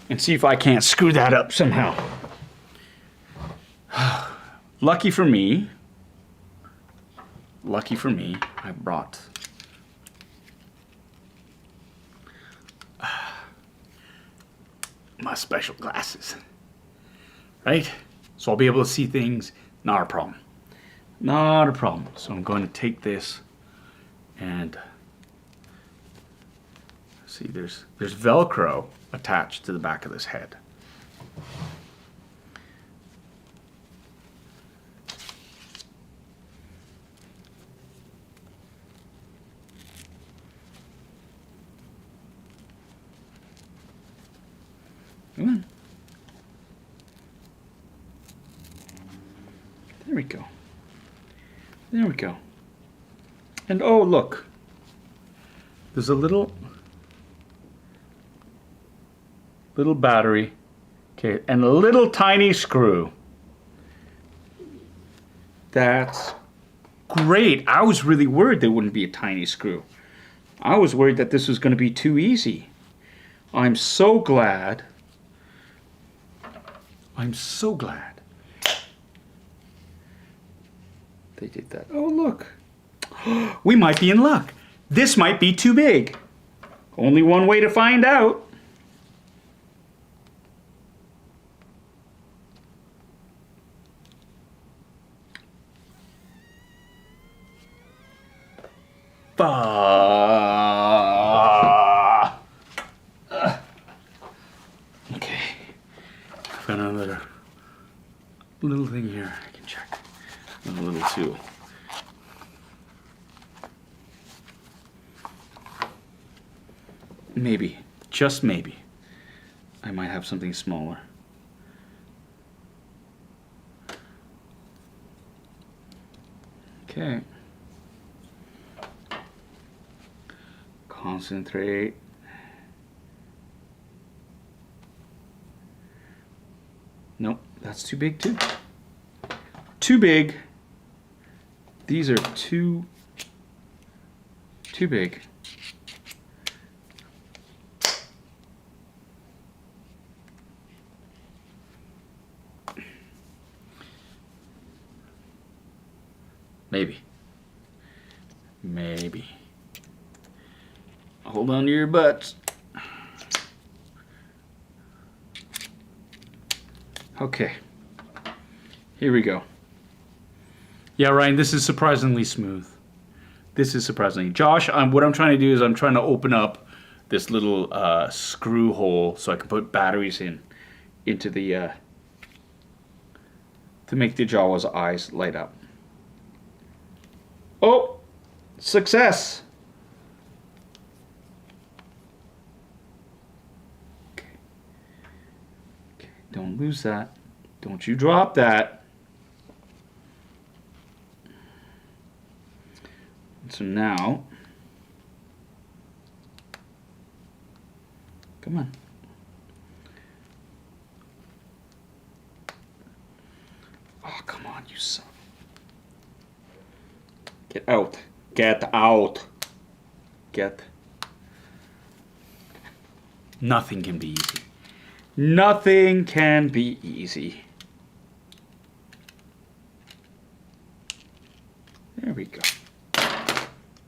and see if I can't screw that up somehow. Lucky for me, I brought my special glasses, right? So I'll be able to see things, not a problem. Not a problem. So I'm going to take this and see, there's Velcro attached to the back of this head. Come on. There we go. There we go. And oh, look. There's a little battery. Okay, and a little tiny screw. That's great. I was really worried there wouldn't be a tiny screw. I was worried that this was going to be too easy. I'm so glad. I'm so glad they did that. Oh, look. We might be in luck. This might be too big. Only one way to find out. Okay. I've got another little thing here I can check. A little tool. Maybe, just maybe, I might have something smaller. Okay. Concentrate. Nope, that's too big too. Too big. These are too big. Maybe. Maybe. Hold on to your butts. Okay. Here we go. Yeah, Ryan, this is surprisingly smooth. This is surprisingly. Josh, what I'm trying to do is I'm trying to open up this little screw hole so I can put batteries into the to make the Jawa's eyes light up. Oh, success. Okay. Okay, don't lose that. Don't you drop that. So now, come on. Oh, come on, you son. Get out. Get out. Get. Nothing can be easy. Nothing can be easy. There we go.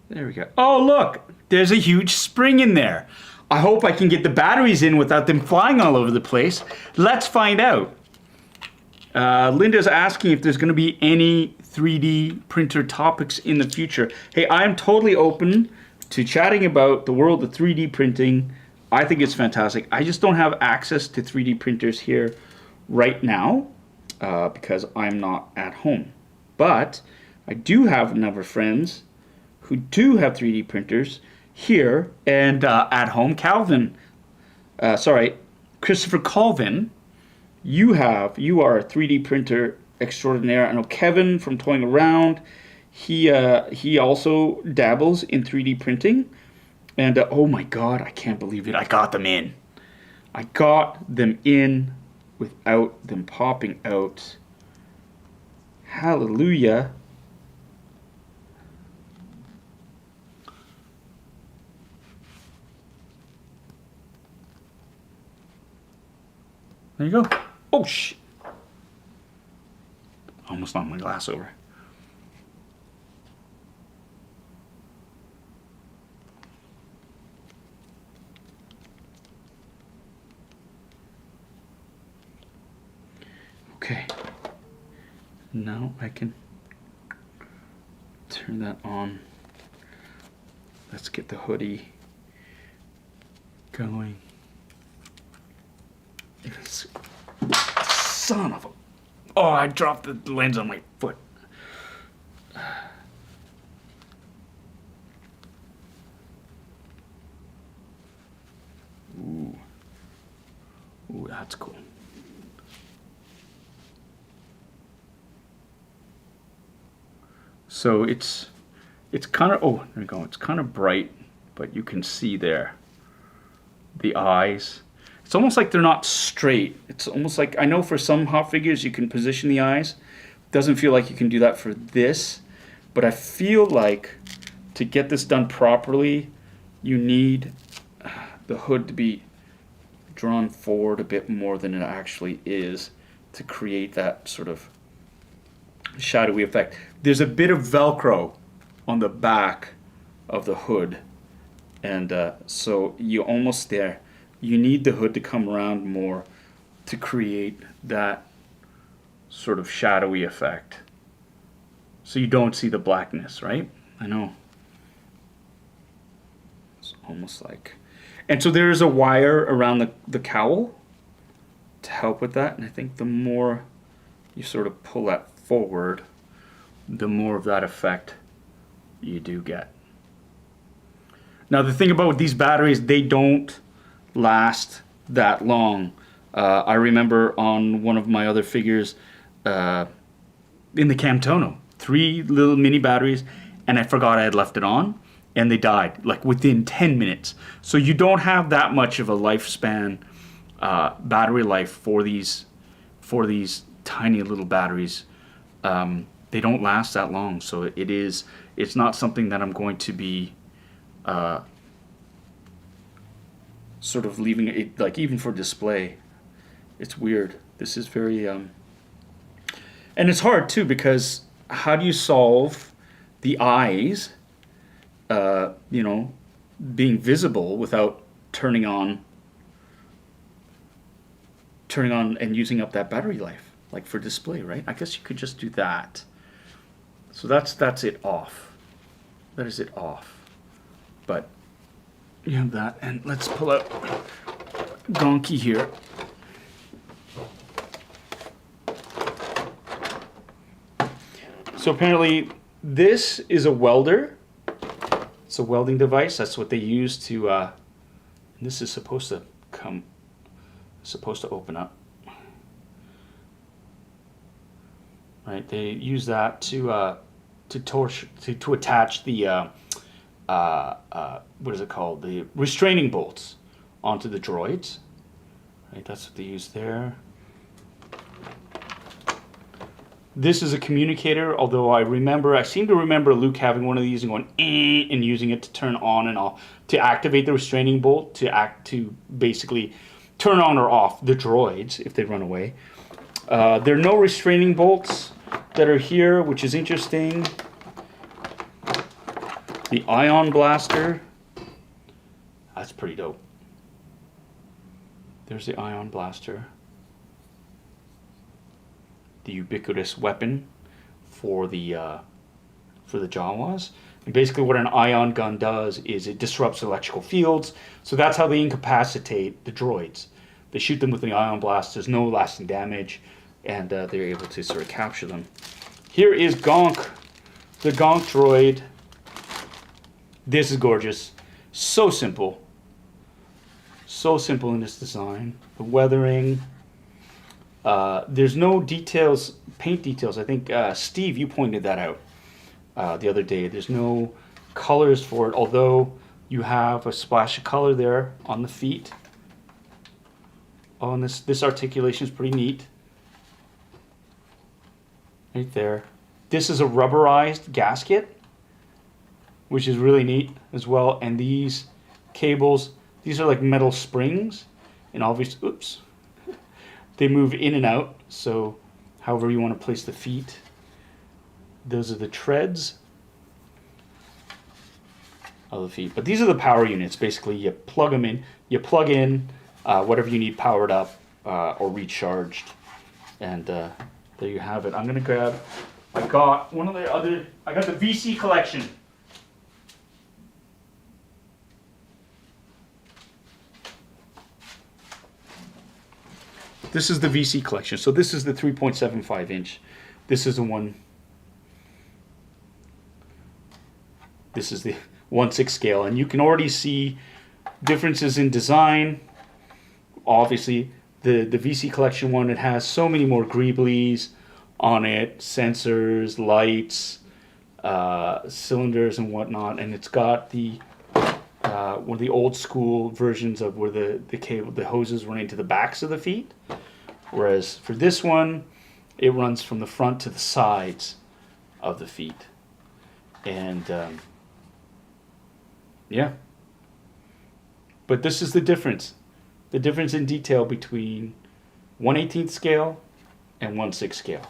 There we go. Oh, look. There's a huge spring in there. I hope I can get the batteries in without them flying all over the place. Let's find out. Linda's asking if there's going to be any 3D printer topics in the future. Hey, I'm totally open to chatting about the world of 3D printing. I think it's fantastic. I just don't have access to 3D printers here right now because I'm not at home. But I do have a number of friends who do have 3D printers here and at home. Christopher Colvin, you are a 3D printer extraordinaire. I know Kevin from Toying Around, he also dabbles in 3D printing. And oh my God, I can't believe it. I got them in. I got them in without them popping out. Hallelujah. There you go. Oh, shit. Almost knocked my glass over. Okay. Now I can turn that on. Let's get the hoodie going. Son of a... Oh, I dropped the lens on my foot. Ooh. Ooh, that's cool. So it's it's kind of, oh, there we go. It's kind of bright, but you can see there the eyes. It's almost like they're not straight. It's almost like, I know for some hot figures you can position the eyes. Doesn't feel like you can do that for this, but I feel like to get this done properly, you need the hood to be drawn forward a bit more than it actually is to create that sort of shadowy effect. There's a bit of Velcro on the back of the hood, and so you almost there. You need the hood to come around more to create that sort of shadowy effect, so you don't see the blackness, right? I know. It's almost like, and so there is a wire around the cowl to help with that, and I think the more you sort of pull that forward, the more of that effect you do get. Now the thing about these batteries, they don't last that long. I remember on one of my other figures in the Camtono, 3 little mini batteries, and I forgot I had left it on, and they died like within 10 minutes. So you don't have that much of a lifespan, battery life for these tiny little batteries. They don't last that long, so it's not something that I'm going to be sort of leaving it, like, even for display. It's weird. This is very and it's hard too, because how do you solve the eyes being visible without turning on and using up that battery life, like for display, right? I guess you could just do that. So that's it off. That is it off. But you have that, and let's pull out Gonky here. So apparently this is a welder. It's a welding device. That's what they use to. This is supposed to open up. Right, they use that to attach the what is it called? The restraining bolts onto the droids. Right, that's what they use there. This is a communicator, although I seem to remember Luke having one of these and going and using it to turn on and off, to activate the restraining bolt, to basically turn on or off the droids if they run away. There are no restraining bolts that are here, which is interesting. The ion blaster, that's pretty dope. There's the ion blaster. The ubiquitous weapon for the Jawas. And basically what an ion gun does is it disrupts electrical fields. So that's how they incapacitate the droids. They shoot them with the ion blast. There's no lasting damage, and they're able to sort of capture them. Here is Gonk, the Gonk droid. This is gorgeous. So simple. So simple in its design. The weathering. There's no details, paint details. I think, Steve, you pointed that out the other day. There's no colors for it, although you have a splash of color there on the feet. Oh, and this articulation is pretty neat. Right there. This is a rubberized gasket, which is really neat as well. And these cables, these are like metal springs, and obviously, oops, they move in and out. So however you want to place the feet. Those are the treads of the feet. But these are the power units. Basically, you plug them in. You plug in whatever you need powered up or recharged. And there you have it. I'm going to grab, I got the VC collection. This is the VC collection. So this is the 3.75 inch. This is the one. This is the 1/6 scale. And you can already see differences in design. Obviously, the VC collection one, it has so many more greeblies on it, sensors, lights, cylinders and whatnot, and it's got the one of the old school versions of where the hoses run into the backs of the feet, whereas for this one, it runs from the front to the sides of the feet, and yeah. But this is the difference in detail between 1/18 scale and 1/6 scale.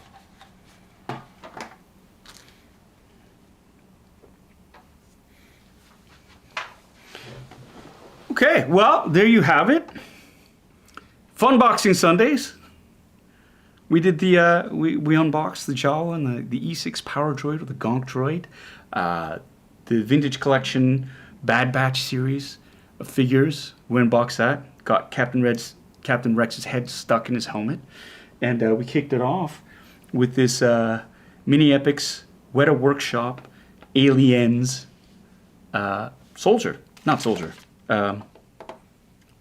Okay, well, there you have it. Funboxing Sundays. We did the we unboxed the Jawa and the E6 Power Droid or the Gonk Droid, the Vintage Collection Bad Batch series of figures. We unboxed that. Got Captain Rex's head stuck in his helmet, and we kicked it off with this Mini Epics Weta Workshop Aliens Soldier, not Soldier.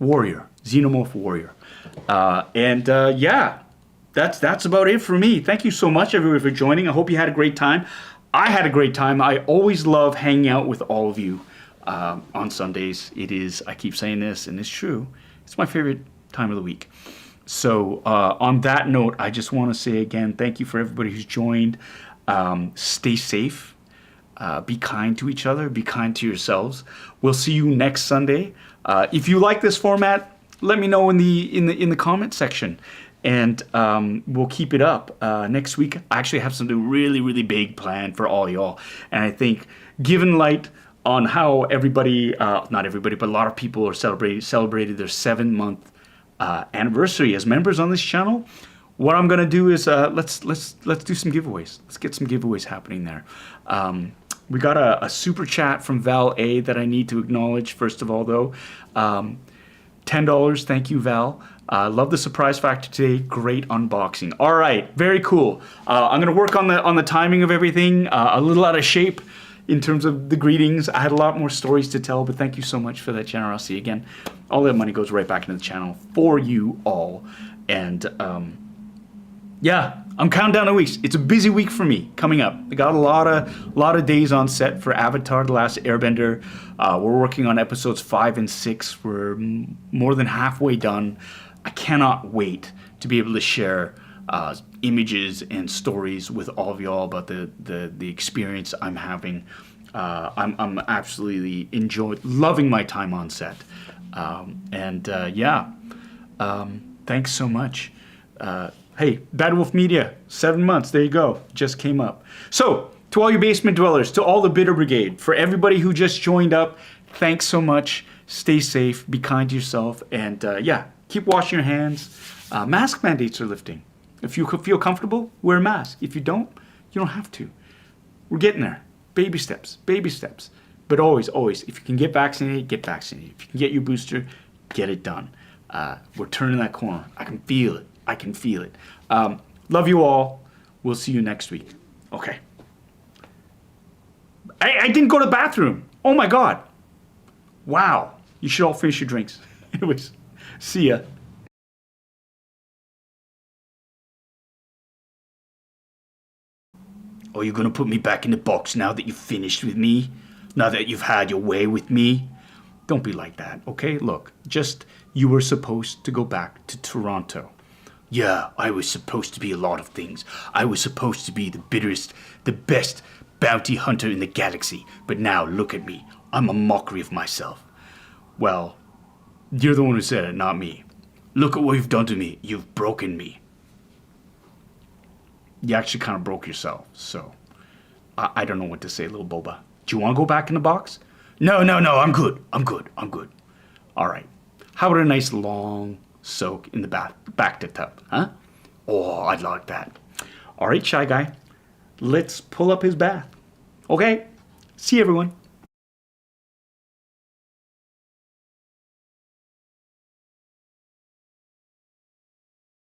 Warrior, Xenomorph Warrior. Yeah, that's about it for me. Thank you so much, everybody, for joining. I hope you had a great time. I had a great time. I always love hanging out with all of you on Sundays. It is, I keep saying this, and it's true, it's my favorite time of the week. So on that note, I just want to say again, thank you for everybody who's joined. Stay safe. Be kind to each other. Be kind to yourselves. We'll see you next Sunday. If you like this format, let me know in the comment section, and we'll keep it up. Next week, I actually have something really, really big planned for all y'all, and I think given light on how everybody, not everybody, but a lot of people are celebrated their 7-month anniversary as members on this channel. What I'm gonna do is let's do some giveaways. Let's get some giveaways happening there. We got a super chat from Val A that I need to acknowledge. First of all, though, $10. Thank you, Val. Love the surprise factor today. Great unboxing. All right, very cool. I'm gonna work on the timing of everything. A little out of shape in terms of the greetings. I had a lot more stories to tell, but thank you so much for that generosity again. All that money goes right back into the channel for you all, and yeah, I'm counting down the weeks. It's a busy week for me coming up. I got a lot of days on set for Avatar: The Last Airbender. We're working on episodes 5 and 6. We're more than halfway done. I cannot wait to be able to share images and stories with all of y'all about the experience I'm having. I'm absolutely loving my time on set. Yeah, thanks so much. Hey, Bad Wolf Media, 7 months, there you go, just came up. So, to all you basement dwellers, to all the Bitter Brigade, for everybody who just joined up, thanks so much. Stay safe, be kind to yourself, and yeah, keep washing your hands. Mask mandates are lifting. If you feel comfortable, wear a mask. If you don't have to. We're getting there. Baby steps, baby steps. But always, always, if you can get vaccinated, get vaccinated. If you can get your booster, get it done. We're turning that corner. I can feel it. I can feel it. Love you all. We'll see you next week. Okay. I didn't go to the bathroom. Oh my God. Wow. You should all finish your drinks. Anyways, see ya. Oh, you're gonna put me back in the box now that you've finished with me? Now that you've had your way with me? Don't be like that, okay? Look, you were supposed to go back to Toronto. Yeah, I was supposed to be a lot of things. I was supposed to be the best bounty hunter in the galaxy. But now, look at me. I'm a mockery of myself. Well, you're the one who said it, not me. Look at what you've done to me. You've broken me. You actually kind of broke yourself, so I don't know what to say, little Boba. Do you want to go back in the box? No, I'm good. All right. How about a nice long soak in the back tub, huh? Oh, I'd like that. All right, Shy Guy, let's pull up his bath. Okay, see you, everyone.